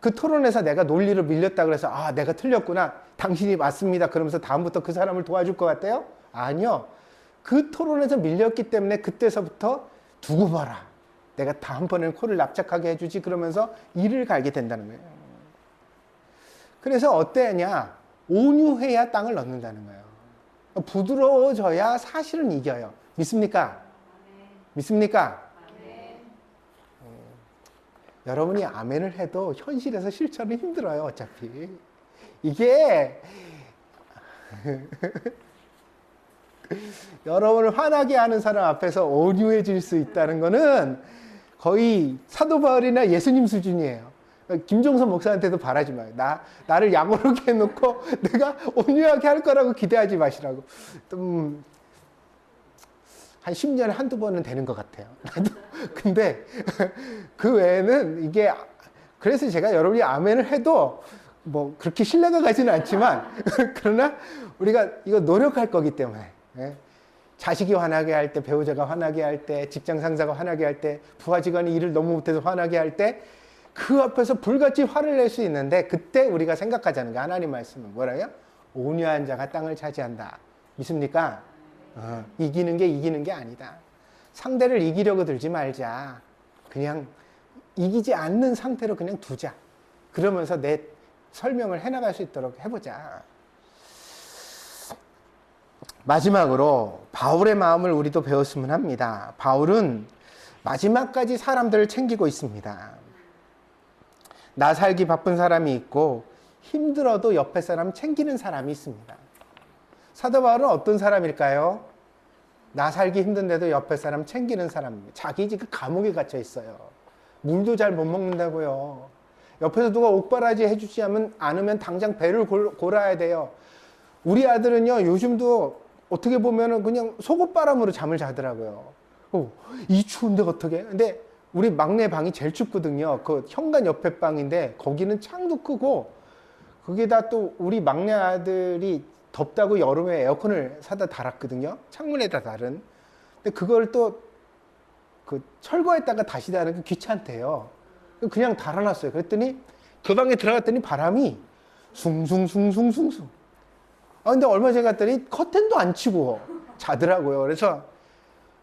그 토론에서 내가 논리를 밀렸다 그래서 아, 내가 틀렸구나. 당신이 맞습니다. 그러면서 다음부터 그 사람을 도와줄 것 같아요? 아니요. 그 토론에서 밀렸기 때문에 그때서부터 두고 봐라. 내가 다음번에는 코를 납작하게 해주지 그러면서 이를 갈게 된다는 거예요. 그래서 어때냐? 온유해야 땅을 넣는다는 거예요. 부드러워져야 사실은 이겨요. 믿습니까? 믿습니까? 여러분이 아멘을 해도 현실에서 실천은 힘들어요. 어차피. 이게 여러분을 화나게 하는 사람 앞에서 온유해질 수 있다는 거는 거의 사도 바울이나 예수님 수준이에요. 김종선 목사한테도 바라지 마요. 나를 약오르게 해놓고 내가 온유하게 할 거라고 기대하지 마시라고. 한 10년에 한두 번은 되는 것 같아요. 나도. 근데 그 외에는 이게, 그래서 제가 여러분이 아멘을 해도 뭐 그렇게 신뢰가 가지는 않지만 그러나 우리가 이거 노력할 거기 때문에, 예? 자식이 화나게 할 때, 배우자가 화나게 할 때, 직장 상사가 화나게 할 때, 부하 직원이 일을 너무 못해서 화나게 할 때, 그 앞에서 불같이 화를 낼 수 있는데, 그때 우리가 생각하자는 게, 하나님 말씀은 뭐라요? 온유한 자가 땅을 차지한다. 믿습니까? 이기는 게 아니다. 상대를 이기려고 들지 말자. 그냥 이기지 않는 상태로 그냥 두자. 그러면서 내 설명을 해나갈 수 있도록 해보자. 마지막으로 바울의 마음을 우리도 배웠으면 합니다. 바울은 마지막까지 사람들을 챙기고 있습니다. 나 살기 바쁜 사람이 있고 힘들어도 옆에 사람 챙기는 사람이 있습니다. 사도 바울은 어떤 사람일까요? 나 살기 힘든데도 옆에 사람 챙기는 사람입니다. 자기 집 감옥에 갇혀 있어요. 물도 잘 못 먹는다고요. 옆에서 누가 옥바라지 해주지 않으면 당장 배를 골아야 돼요. 우리 아들은요, 요즘도 어떻게 보면은 그냥 속옷바람으로 잠을 자더라고요. 이 추운데 어떻게? 근데 우리 막내 방이 제일 춥거든요. 그 현관 옆에 방인데 거기는 창도 크고, 거기다 또 우리 막내 아들이 덥다고 여름에 에어컨을 사다 달았거든요. 창문에다 달은. 근데 그걸 또 그 철거했다가 다시 다는 게 귀찮대요. 그냥 달아놨어요. 그랬더니 그 방에 들어갔더니 바람이 숭숭숭숭숭숭. 근데 얼마 전에 갔더니 커튼도 안 치고 자더라고요. 그래서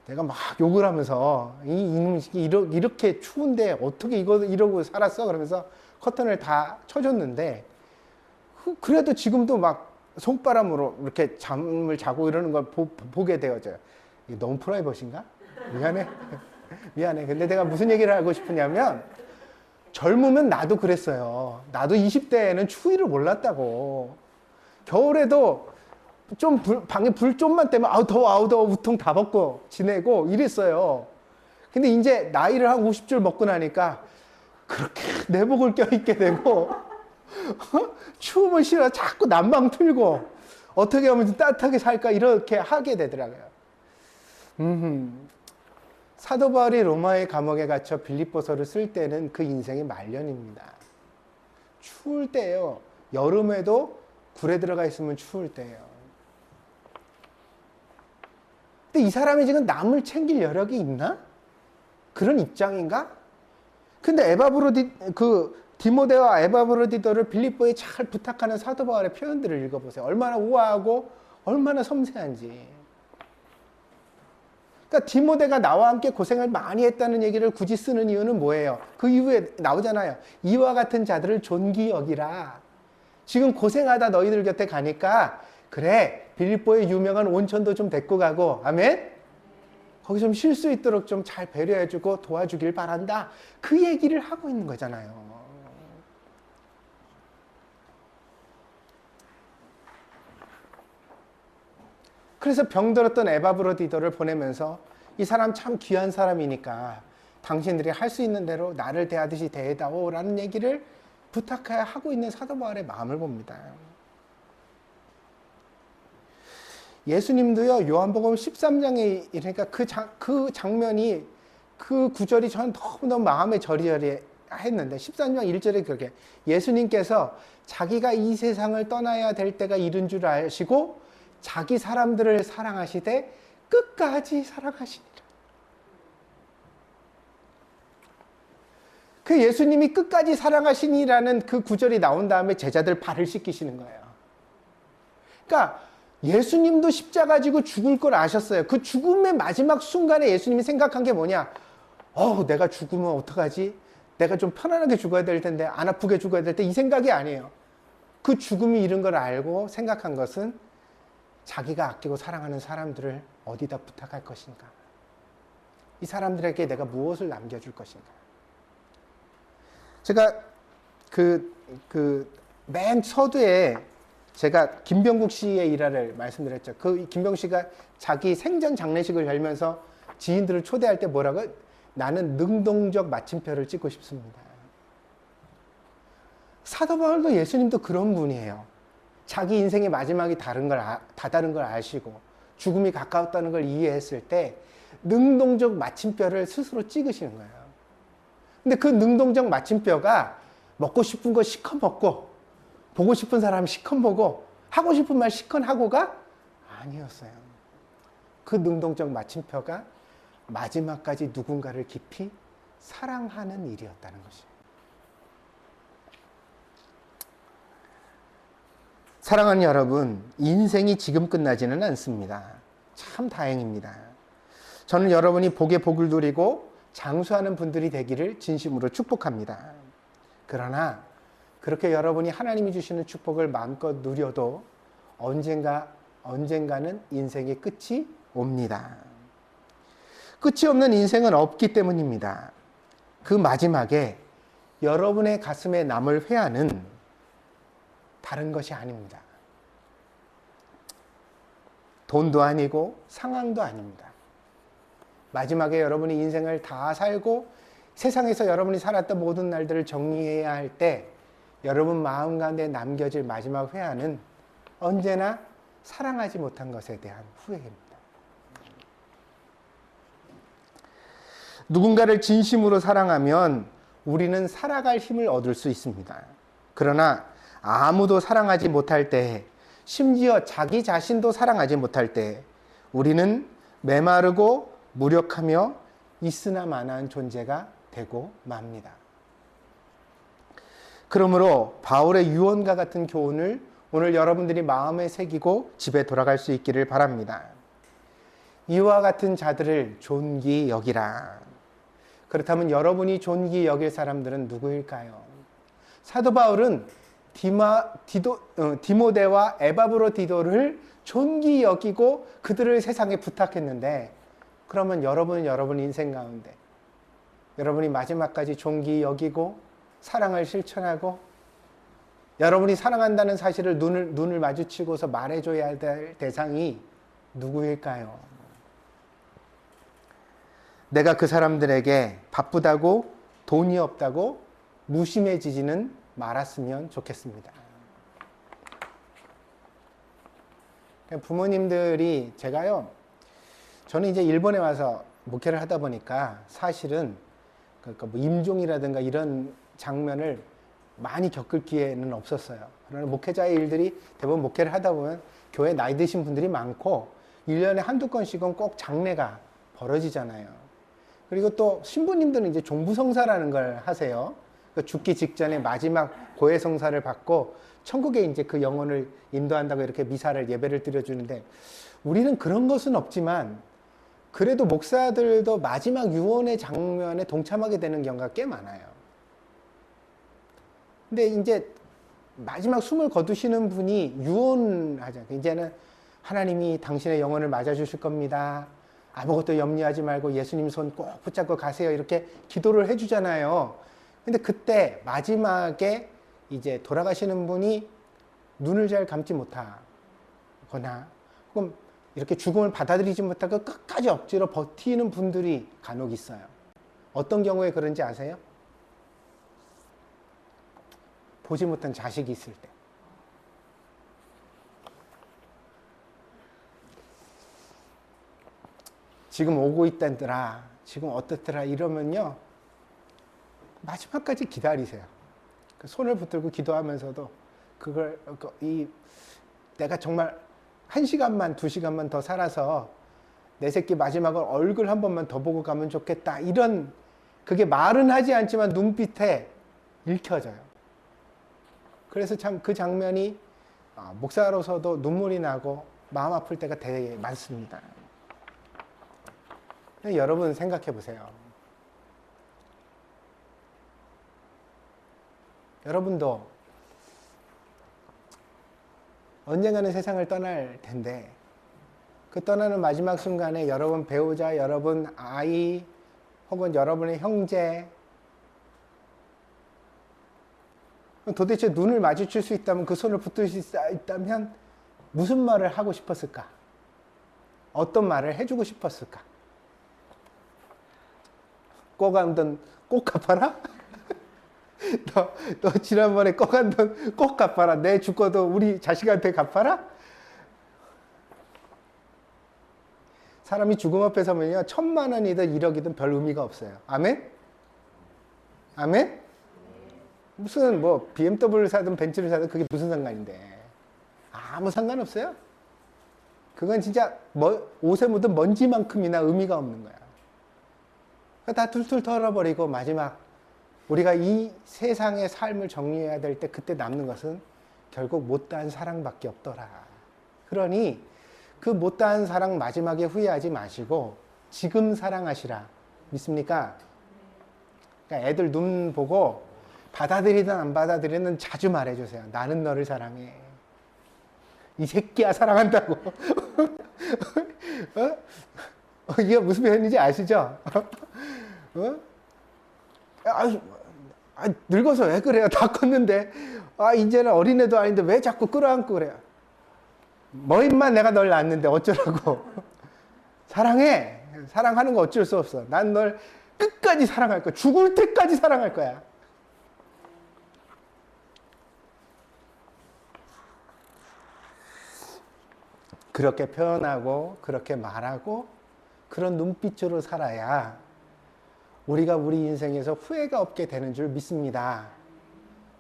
내가 막 욕을 하면서 이렇게 추운데 어떻게 이러고 살았어? 그러면서 커튼을 다 쳐줬는데, 그래도 지금도 막 손바람으로 이렇게 잠을 자고 이러는 걸 보게 되어져요. 이게 너무 프라이버시인가? 미안해. 미안해. 근데 내가 무슨 얘기를 하고 싶으냐면, 젊으면 나도 그랬어요. 나도 20대에는 추위를 몰랐다고. 겨울에도 좀 방에 불 좀만 때면 아우 더워 우통 다 벗고 지내고 이랬어요. 근데 이제 나이를 한 50줄 먹고 나니까 그렇게 내복을 껴입게 되고 추움을 싫어 자꾸 난방 틀고 어떻게 하면 좀 따뜻하게 살까 이렇게 하게 되더라고요. 사도 바울이 로마의 감옥에 갇혀 빌립보서를 쓸 때는 그 인생의 말년입니다. 추울 때예요. 여름에도 굴에 들어가 있으면 추울 때예요. 근데 이 사람이 지금 남을 챙길 여력이 있나? 그런 입장인가? 근데 디모데와 에바브로디도를 빌립보에 잘 부탁하는 사도 바울의 표현들을 읽어보세요. 얼마나 우아하고 얼마나 섬세한지. 그러니까 디모데가 나와 함께 고생을 많이 했다는 얘기를 굳이 쓰는 이유는 뭐예요? 그 이후에 나오잖아요. 이와 같은 자들을 존귀 여기라. 지금 고생하다 너희들 곁에 가니까 그래, 빌립보의 유명한 온천도 좀 데리고 가고, 아멘? 거기 좀 쉴 수 있도록 좀 잘 배려해주고 도와주길 바란다. 그 얘기를 하고 있는 거잖아요. 그래서 병들었던 에바브로디도를 보내면서 이 사람 참 귀한 사람이니까 당신들이 할 수 있는 대로 나를 대하듯이 대해다오라는 얘기를 부탁해야 하고 있는 사도 바울의 마음을 봅니다. 예수님도요, 요한복음 13장에, 그러니까 그 장면이, 그 구절이 저는 너무너무 마음에 저리저리 했는데, 13장 1절에 그렇게, 예수님께서 자기가 이 세상을 떠나야 될 때가 이른 줄 아시고, 자기 사람들을 사랑하시되 끝까지 사랑하시니라. 그 예수님이 끝까지 사랑하시니라는 그 구절이 나온 다음에 제자들 발을 씻기시는 거예요. 그러니까 예수님도 십자가 지고 죽을 걸 아셨어요. 그 죽음의 마지막 순간에 예수님이 생각한 게 뭐냐? 내가 죽으면 어떡하지? 내가 좀 편안하게 죽어야 될 텐데, 안 아프게 죽어야 될 때, 이 생각이 아니에요. 그 죽음이 이른 걸 알고 생각한 것은 자기가 아끼고 사랑하는 사람들을 어디다 부탁할 것인가? 이 사람들에게 내가 무엇을 남겨줄 것인가? 제가 맨 서두에 제가 김병국 씨의 일화를 말씀드렸죠. 그 김병국 씨가 자기 생전 장례식을 열면서 지인들을 초대할 때 뭐라고? 나는 능동적 마침표를 찍고 싶습니다. 사도 바울도 예수님도 그런 분이에요. 자기 인생의 마지막이 다른 걸 아시고 죽음이 가까웠다는 걸 이해했을 때 능동적 마침표를 스스로 찍으시는 거예요. 근데 그 능동적 마침표가 먹고 싶은 거 시컷 먹고 보고 싶은 사람 시컷 보고 하고 싶은 말 시컷 하고가 아니었어요. 그 능동적 마침표가 마지막까지 누군가를 깊이 사랑하는 일이었다는 것이에요. 사랑하는 여러분, 인생이 지금 끝나지는 않습니다. 참 다행입니다. 저는 여러분이 복에 복을 누리고 장수하는 분들이 되기를 진심으로 축복합니다. 그러나 그렇게 여러분이 하나님이 주시는 축복을 마음껏 누려도 언젠가는 인생의 끝이 옵니다. 끝이 없는 인생은 없기 때문입니다. 그 마지막에 여러분의 가슴에 남을 회한은 다른 것이 아닙니다. 돈도 아니고 상황도 아닙니다. 마지막에 여러분이 인생을 다 살고 세상에서 여러분이 살았던 모든 날들을 정리해야 할 때 여러분 마음 가운데 남겨질 마지막 회한은 언제나 사랑하지 못한 것에 대한 후회입니다. 누군가를 진심으로 사랑하면 우리는 살아갈 힘을 얻을 수 있습니다. 그러나 아무도 사랑하지 못할 때, 심지어 자기 자신도 사랑하지 못할 때 우리는 메마르고 무력하며 있으나 마나한 존재가 되고 맙니다. 그러므로 바울의 유언과 같은 교훈을 오늘 여러분들이 마음에 새기고 집에 돌아갈 수 있기를 바랍니다. 이와 같은 자들을 존귀 여기라. 그렇다면 여러분이 존귀 여길 사람들은 누구일까요? 사도 바울은 디모데와 에바브로디도를 존귀 여기고 그들을 세상에 부탁했는데, 그러면 여러분은 여러분 인생 가운데 여러분이 마지막까지 존귀 여기고 사랑을 실천하고 여러분이 사랑한다는 사실을 눈을 마주치고서 말해줘야 될 대상이 누구일까요? 내가 그 사람들에게 바쁘다고 돈이 없다고 무심해지지는 말았으면 좋겠습니다. 부모님들이 저는 이제 일본에 와서 목회를 하다 보니까 사실은 그러니까 뭐 임종이라든가 이런 장면을 많이 겪을 기회는 없었어요. 그러나 목회자의 일들이 대부분 목회를 하다 보면 교회 나이 드신 분들이 많고 1년에 한두 건씩은 꼭 장례가 벌어지잖아요. 그리고 또 신부님들은 이제 종부성사라는 걸 하세요. 죽기 직전에 마지막 고해성사를 받고 천국에 이제 그 영혼을 인도한다고 이렇게 미사를 예배를 드려주는데, 우리는 그런 것은 없지만 그래도 목사들도 마지막 유언의 장면에 동참하게 되는 경우가 꽤 많아요. 근데 이제 마지막 숨을 거두시는 분이 유언하잖아요. 이제는 하나님이 당신의 영혼을 맞아주실 겁니다. 아무것도 염려하지 말고 예수님 손 꼭 붙잡고 가세요. 이렇게 기도를 해주잖아요. 근데 그때 마지막에 이제 돌아가시는 분이 눈을 잘 감지 못하거나 혹은 이렇게 죽음을 받아들이지 못하고 끝까지 억지로 버티는 분들이 간혹 있어요. 어떤 경우에 그런지 아세요? 보지 못한 자식이 있을 때. 지금 오고 있다더라, 지금 어떻더라 이러면요, 마지막까지 기다리세요. 손을 붙들고 기도하면서도 그걸 내가 정말 1시간만 2시간만 더 살아서 내 새끼 마지막을 얼굴 한 번만 더 보고 가면 좋겠다, 이런, 그게 말은 하지 않지만 눈빛에 읽혀져요. 그래서 참 그 장면이 목사로서도 눈물이 나고 마음 아플 때가 되게 많습니다. 여러분 생각해 보세요. 여러분도 언젠가는 세상을 떠날 텐데, 그 떠나는 마지막 순간에 여러분 배우자, 여러분 아이, 혹은 여러분의 형제, 도대체 눈을 마주칠 수 있다면, 그 손을 붙들 수 있다면 무슨 말을 하고 싶었을까? 어떤 말을 해주고 싶었을까? 꼭 갚아라? 너 지난번에 꺼간 돈 꼭 갚아라. 내 죽어도 우리 자식한테 갚아라? 사람이 죽음 앞에 서면요, 1,000만 원이든 1억이든 별 의미가 없어요. 아멘? 아멘? 무슨 뭐 BMW를 사든 벤츠를 사든 그게 무슨 상관인데. 아무 상관없어요. 그건 진짜 옷에 묻은 먼지만큼이나 의미가 없는 거야. 다 툴툴 털어버리고 마지막 우리가 이 세상의 삶을 정리해야 될 때 그때 남는 것은 결국 못다한 사랑밖에 없더라. 그러니 그 못다한 사랑 마지막에 후회하지 마시고 지금 사랑하시라. 믿습니까? 그러니까 애들 눈 보고 받아들이든 안 받아들이든 자주 말해주세요. 나는 너를 사랑해. 이 새끼야 사랑한다고. 이게 무슨 표현인지 아시죠? 늙어서 왜 그래요? 다 컸는데. 이제는 어린애도 아닌데 왜 자꾸 끌어안고 그래요? 뭐 임마 내가 널 낳았는데 어쩌라고. 사랑해. 사랑하는 거 어쩔 수 없어. 난 널 끝까지 사랑할 거야. 죽을 때까지 사랑할 거야. 그렇게 표현하고 그렇게 말하고 그런 눈빛으로 살아야 우리가 우리 인생에서 후회가 없게 되는 줄 믿습니다.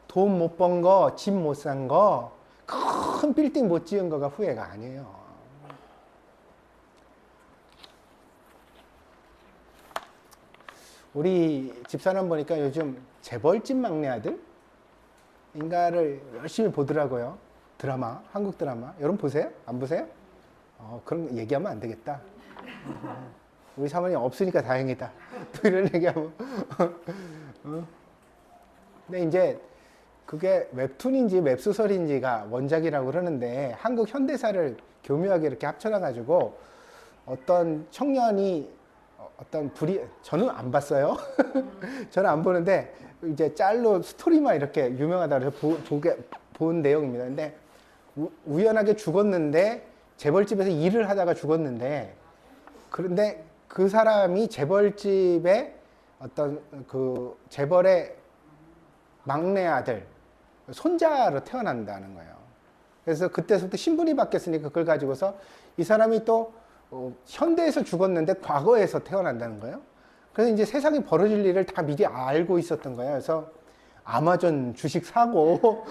돈 못 번 거, 집 못 산 거, 큰 빌딩 못 지은 거가 후회가 아니에요. 우리 집사람 보니까 요즘 재벌집 막내 아들? 인가를 열심히 보더라고요. 드라마, 한국 드라마. 여러분 보세요? 안 보세요? 그런 거 얘기하면 안 되겠다. 우리 사모님 없으니까 다행이다. 또 이런 얘기하면. 근데 이제 그게 웹툰인지 웹소설인지가 원작이라고 그러는데 한국 현대사를 교묘하게 이렇게 합쳐놔가지고 어떤 청년이 저는 안 봤어요. 저는 안 보는데 이제 짤로 스토리만 이렇게 유명하다 그래서 본 내용입니다. 근데 우연하게 죽었는데 재벌집에서 일을 하다가 죽었는데 그런데 그 사람이 재벌집의 어떤 그 재벌의 막내 아들 손자로 태어난다는 거예요. 그래서 그때부터 신분이 바뀌었으니까 그걸 가지고서 이 사람이 또 현대에서 죽었는데 과거에서 태어난다는 거예요. 그래서 이제 세상에 벌어질 일을 다 미리 알고 있었던 거예요. 그래서 아마존 주식 사고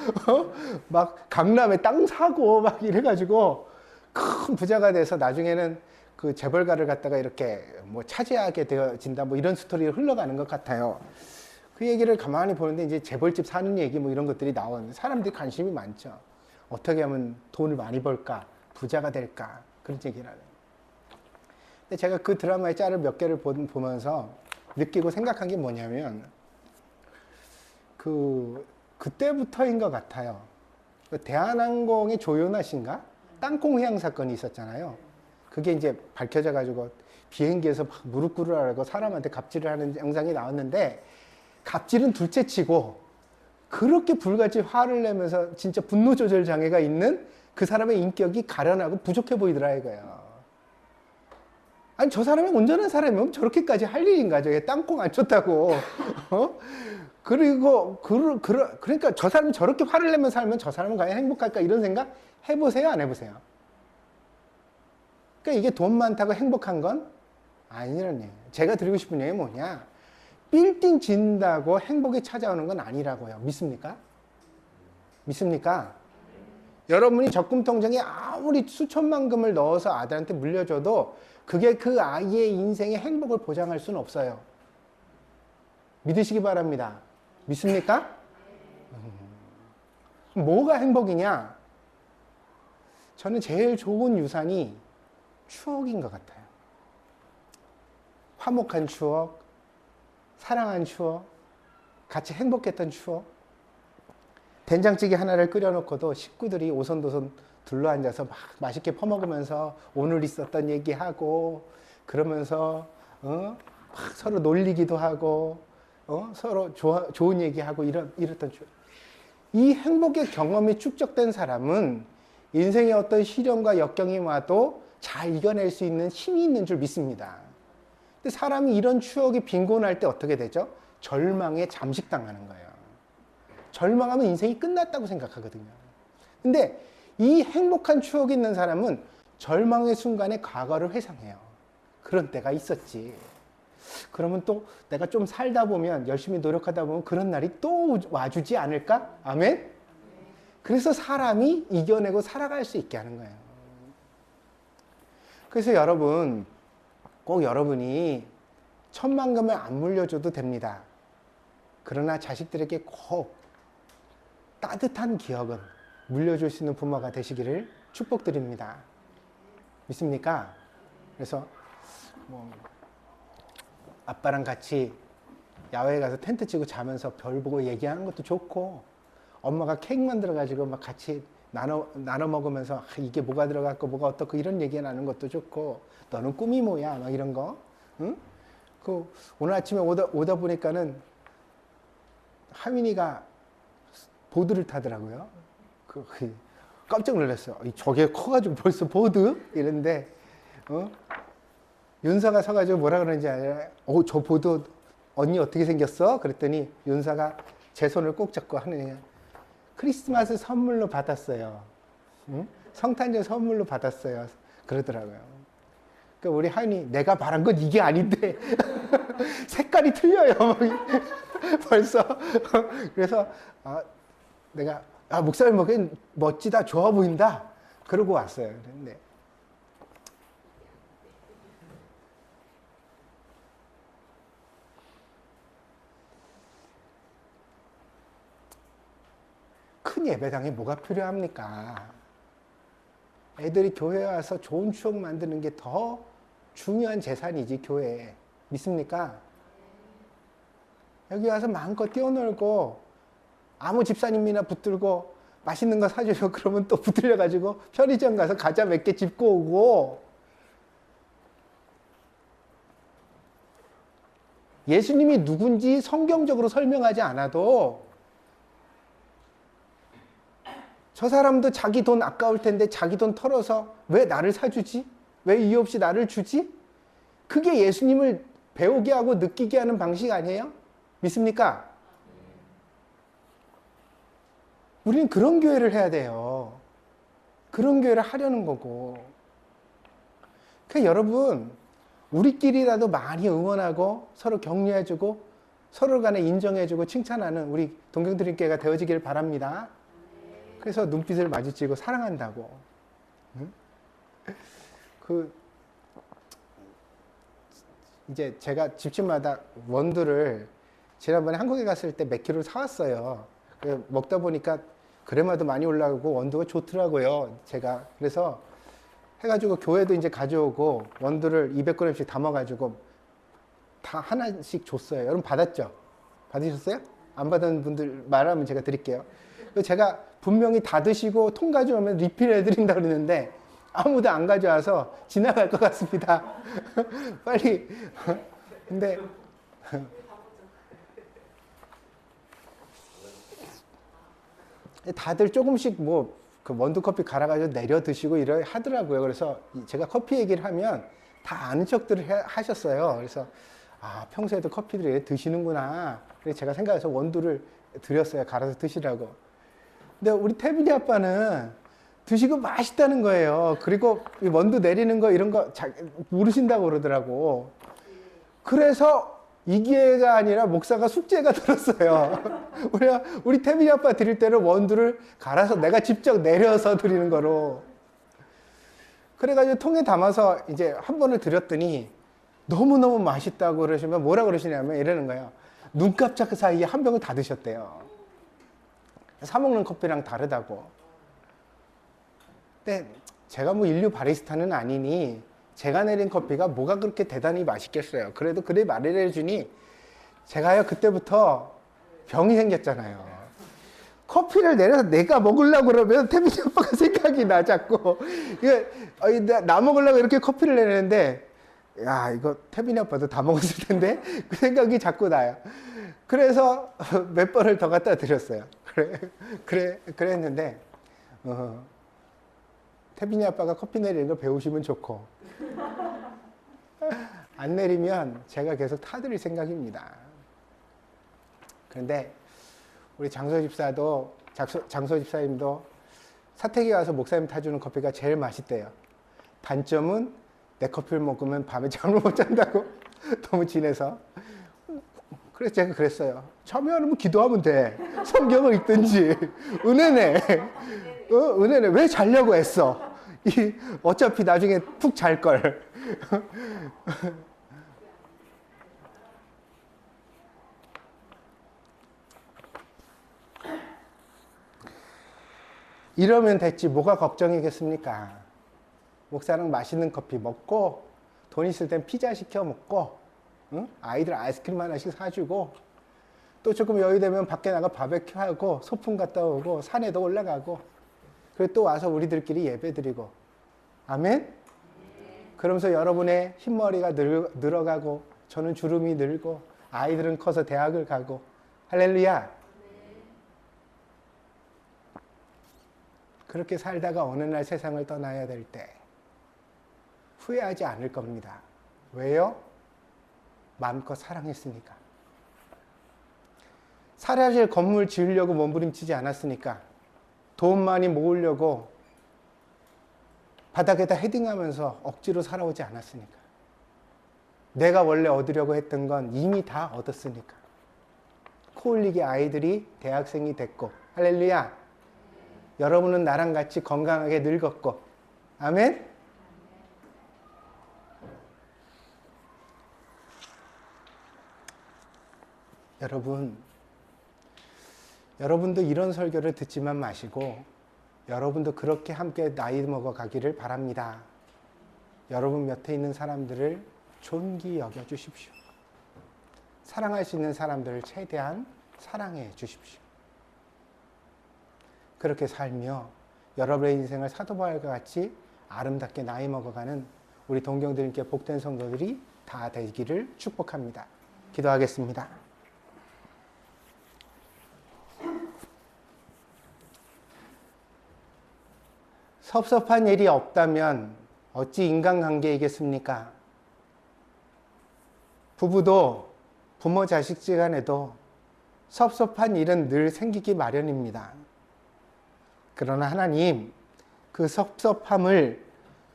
막 강남에 땅 사고 막 이래가지고 큰 부자가 돼서 나중에는 그 재벌가를 갖다가 이렇게 뭐 차지하게 되어진다 뭐 이런 스토리를 흘러가는 것 같아요. 그 얘기를 가만히 보는데 이제 재벌집 사는 얘기 뭐 이런 것들이 나오는데 사람들이 관심이 많죠. 어떻게 하면 돈을 많이 벌까? 부자가 될까? 그런 얘기를 하는. 근데 제가 그 드라마의 짤을 몇 개를 보면서 느끼고 생각한 게 뭐냐면 그때부터인 것 같아요. 대한항공의 조연아 씨인가? 땅콩 회항 사건이 있었잖아요. 그게 이제 밝혀져 가지고 비행기에서 막 무릎 꿇으라고 사람한테 갑질을 하는 영상이 나왔는데 갑질은 둘째 치고 그렇게 불같이 화를 내면서 진짜 분노 조절 장애가 있는 그 사람의 인격이 가련하고 부족해 보이더라 이거예요. 아니 저 사람이 온전한 사람이면 저렇게까지 할 일인가? 저게 땅콩 안 쳤다고. 그리고 그러니까 저 사람이 저렇게 화를 내면 살면 저 사람은 과연 행복할까? 이런 생각 해보세요, 안 해보세요? 그러니까 이게 돈 많다고 행복한 건 아니라는 얘기예요. 제가 드리고 싶은 얘기는 뭐냐? 빌딩 짓는다고 행복이 찾아오는 건 아니라고요. 믿습니까? 믿습니까? 여러분이 적금 통장에 아무리 수천만금을 넣어서 아들한테 물려줘도 그게 그 아이의 인생의 행복을 보장할 수는 없어요. 믿으시기 바랍니다. 믿습니까? 뭐가 행복이냐? 저는 제일 좋은 유산이 추억인 것 같아요. 화목한 추억, 사랑한 추억, 같이 행복했던 추억. 된장찌개 하나를 끓여놓고도 식구들이 오손도손 둘러앉아서 막 맛있게 퍼먹으면서 오늘 있었던 얘기하고 그러면서 막 서로 놀리기도 하고 서로 좋은 얘기하고 이랬던 추억. 이 행복의 경험이 축적된 사람은 인생의 어떤 시련과 역경이 와도 잘 이겨낼 수 있는 힘이 있는 줄 믿습니다. 근데 사람이 이런 추억이 빈곤할 때 어떻게 되죠? 절망에 잠식당하는 거예요. 절망하면 인생이 끝났다고 생각하거든요. 근데 이 행복한 추억이 있는 사람은 절망의 순간에 과거를 회상해요. 그런 때가 있었지. 그러면 또 내가 좀 살다 보면, 열심히 노력하다 보면 그런 날이 또 와주지 않을까? 아멘? 그래서 사람이 이겨내고 살아갈 수 있게 하는 거예요. 그래서 여러분, 꼭 여러분이 천만금을 안 물려줘도 됩니다. 그러나 자식들에게 꼭 따뜻한 기억은 물려줄 수 있는 부모가 되시기를 축복드립니다. 믿습니까? 그래서 뭐 아빠랑 같이 야외에 가서 텐트 치고 자면서 별 보고 얘기하는 것도 좋고, 엄마가 케이크 만들어가지고 막 같이 나눠 먹으면서 이게 뭐가 들어갔고 뭐가 어떻고 이런 얘기 나누는 것도 좋고, 너는 꿈이 뭐야 막 이런 거. 응? 그 오늘 아침에 오다 보니까는 하민이가 보드를 타더라고요. 깜짝 놀랐어요. 저게 커가지고 벌써 보드? 이랬는데, 윤서가 서가지고 뭐라 그러는지 알아요? 저 보드 언니 어떻게 생겼어? 그랬더니 윤서가 제 손을 꼭 잡고 하느냐. 크리스마스 선물로 받았어요. 응? 성탄절 선물로 받았어요. 그러더라고요. 그러니까 우리 하윤이 내가 바란 건 이게 아닌데 색깔이 틀려요. 벌써. 그래서 내가 목사님 보기엔 멋지다, 좋아 보인다. 그러고 왔어요. 그런데 큰 예배당에 뭐가 필요합니까? 애들이 교회에 와서 좋은 추억 만드는 게 더 중요한 재산이지, 교회에. 믿습니까? 여기 와서 마음껏 뛰어놀고, 아무 집사님이나 붙들고 맛있는 거 사주고 그러면 또 붙들려가지고 편의점 가서 과자 몇 개 짚고 오고, 예수님이 누군지 성경적으로 설명하지 않아도 저 사람도 자기 돈 아까울 텐데 자기 돈 털어서 왜 나를 사주지? 왜 이유 없이 나를 주지? 그게 예수님을 배우게 하고 느끼게 하는 방식 아니에요? 믿습니까? 우리는 그런 교회를 해야 돼요. 그런 교회를 하려는 거고. 그러니까 여러분, 우리끼리라도 많이 응원하고 서로 격려해주고 서로 간에 인정해주고 칭찬하는 우리 동경드림교회가 되어지길 바랍니다. 그래서 눈빛을 마주치고 사랑한다고. 응? 이제 제가 집집마다 원두를 지난번에 한국에 갔을 때 몇 킬로를 사왔어요. 먹다 보니까 그래마도 많이 올라가고 원두가 좋더라고요. 제가 그래서 해가지고 교회도 이제 가져오고 원두를 200g씩 담아가지고 다 하나씩 줬어요. 여러분 받았죠? 받으셨어요? 안 받은 분들 말하면 제가 드릴게요. 제가 분명히 다 드시고 통 가져오면 리필해드린다고 그러는데 아무도 안 가져와서 지나갈 것 같습니다. 빨리. 근데 다들 조금씩 그 원두 커피 갈아가지고 내려 드시고 이러 하더라고요. 그래서 제가 커피 얘기를 하면 다 아는 척들을 하셨어요. 그래서 평소에도 커피를 드시는구나. 그래서 제가 생각해서 원두를 드렸어요. 갈아서 드시라고. 근데 우리 태빈이 아빠는 드시고 맛있다는 거예요. 그리고 원두 내리는 거 이런 거 모르신다고 그러더라고. 그래서 이 기회가 아니라 목사가 숙제가 들었어요. 우리 태빈이 아빠 드릴 때는 원두를 갈아서 내가 직접 내려서 드리는 거로. 그래가지고 통에 담아서 이제 한 번을 드렸더니 너무너무 맛있다고 그러시면 뭐라 그러시냐면 이러는 거예요. 눈 깜짝 사이에 한 병을 다 드셨대요. 사먹는 커피랑 다르다고. 근데 제가 인류 바리스타는 아니니 제가 내린 커피가 뭐가 그렇게 대단히 맛있겠어요. 그래도 그래 말을 해주니 제가요 그때부터 병이 생겼잖아요. 커피를 내려서 내가 먹으려고 그러면 태민이 아빠가 생각이 나 자꾸. 나 먹으려고 이렇게 커피를 내리는데 야 이거 태민이 아빠도 다 먹었을 텐데 그 생각이 자꾸 나요. 그래서 몇 번을 더 갖다 드렸어요. 그랬는데 태빈이 아빠가 커피 내리는 거 배우시면 좋고 안 내리면 제가 계속 타드릴 생각입니다. 그런데 우리 장소 집사도, 장소 집사님도 사택에 와서 목사님 타주는 커피가 제일 맛있대요. 단점은 내 커피를 먹으면 밤에 잠을 못 잔다고. 너무 진해서. 그래서 제가 그랬어요. 처음에는 뭐 기도하면 돼. 성경을 읽든지. 은혜네. 은혜네. 왜 자려고 했어? 어차피 나중에 푹 잘걸. 이러면 됐지 뭐가 걱정이겠습니까? 목사랑 맛있는 커피 먹고 돈 있을 땐 피자 시켜 먹고, 응? 아이들 아이스크림 하나씩 사주고, 또 조금 여유되면 밖에 나가 바베큐 하고 소풍 갔다 오고 산에도 올라가고, 그리고 또 와서 우리들끼리 예배 드리고. 아멘? 그러면서 여러분의 흰머리가 늘어가고 저는 주름이 늘고 아이들은 커서 대학을 가고. 할렐루야. 그렇게 살다가 어느 날 세상을 떠나야 될 때 후회하지 않을 겁니다. 왜요? 마음껏 사랑했으니까. 사라질 건물 지으려고 몸부림치지 않았으니까. 돈 많이 모으려고 바닥에다 헤딩하면서 억지로 살아오지 않았으니까. 내가 원래 얻으려고 했던 건 이미 다 얻었으니까. 코올리기 아이들이 대학생이 됐고. 할렐루야. 여러분은 나랑 같이 건강하게 늙었고. 아멘? 여러분도 이런 설교를 듣지만 마시고 여러분도 그렇게 함께 나이 먹어 가기를 바랍니다. 여러분 곁에 있는 사람들을 존귀 여겨 주십시오. 사랑할 수 있는 사람들을 최대한 사랑해 주십시오. 그렇게 살며 여러분의 인생을 사도 바울과 같이 아름답게 나이 먹어가는 우리 동경들께 복된 성도들이 다 되기를 축복합니다. 기도하겠습니다. 섭섭한 일이 없다면 어찌 인간관계이겠습니까? 부부도 부모 자식지간에도 섭섭한 일은 늘 생기기 마련입니다. 그러나 하나님, 그 섭섭함을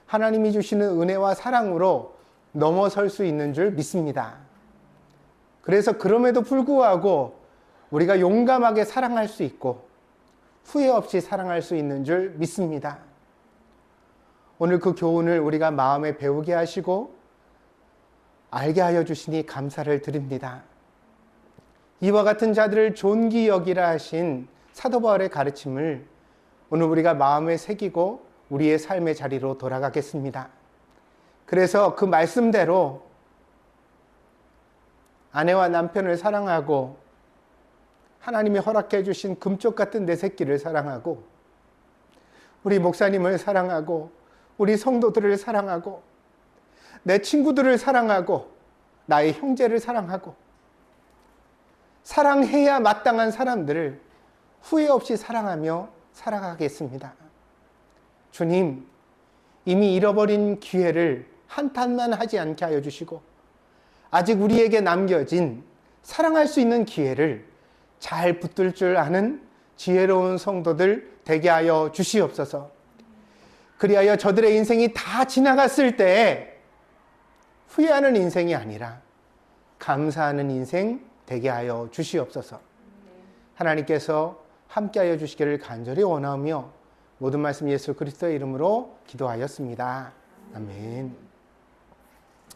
하나님이 주시는 은혜와 사랑으로 넘어설 수 있는 줄 믿습니다. 그래서 그럼에도 불구하고 우리가 용감하게 사랑할 수 있고 후회 없이 사랑할 수 있는 줄 믿습니다. 오늘 그 교훈을 우리가 마음에 배우게 하시고 알게 하여 주시니 감사를 드립니다. 이와 같은 자들을 존귀 여기라 하신 사도 바울의 가르침을 오늘 우리가 마음에 새기고 우리의 삶의 자리로 돌아가겠습니다. 그래서 그 말씀대로 아내와 남편을 사랑하고 하나님이 허락해 주신 금쪽 같은 내 새끼를 사랑하고 우리 목사님을 사랑하고 우리 성도들을 사랑하고 내 친구들을 사랑하고 나의 형제를 사랑하고 사랑해야 마땅한 사람들을 후회 없이 사랑하며 살아가겠습니다. 주님, 이미 잃어버린 기회를 한탄만 하지 않게 하여 주시고 아직 우리에게 남겨진 사랑할 수 있는 기회를 잘 붙들 줄 아는 지혜로운 성도들 되게 하여 주시옵소서. 그리하여 저들의 인생이 다 지나갔을 때 후회하는 인생이 아니라 감사하는 인생 되게 하여 주시옵소서. 하나님께서 함께하여 주시기를 간절히 원하며 모든 말씀 예수 그리스도의 이름으로 기도하였습니다. 아멘.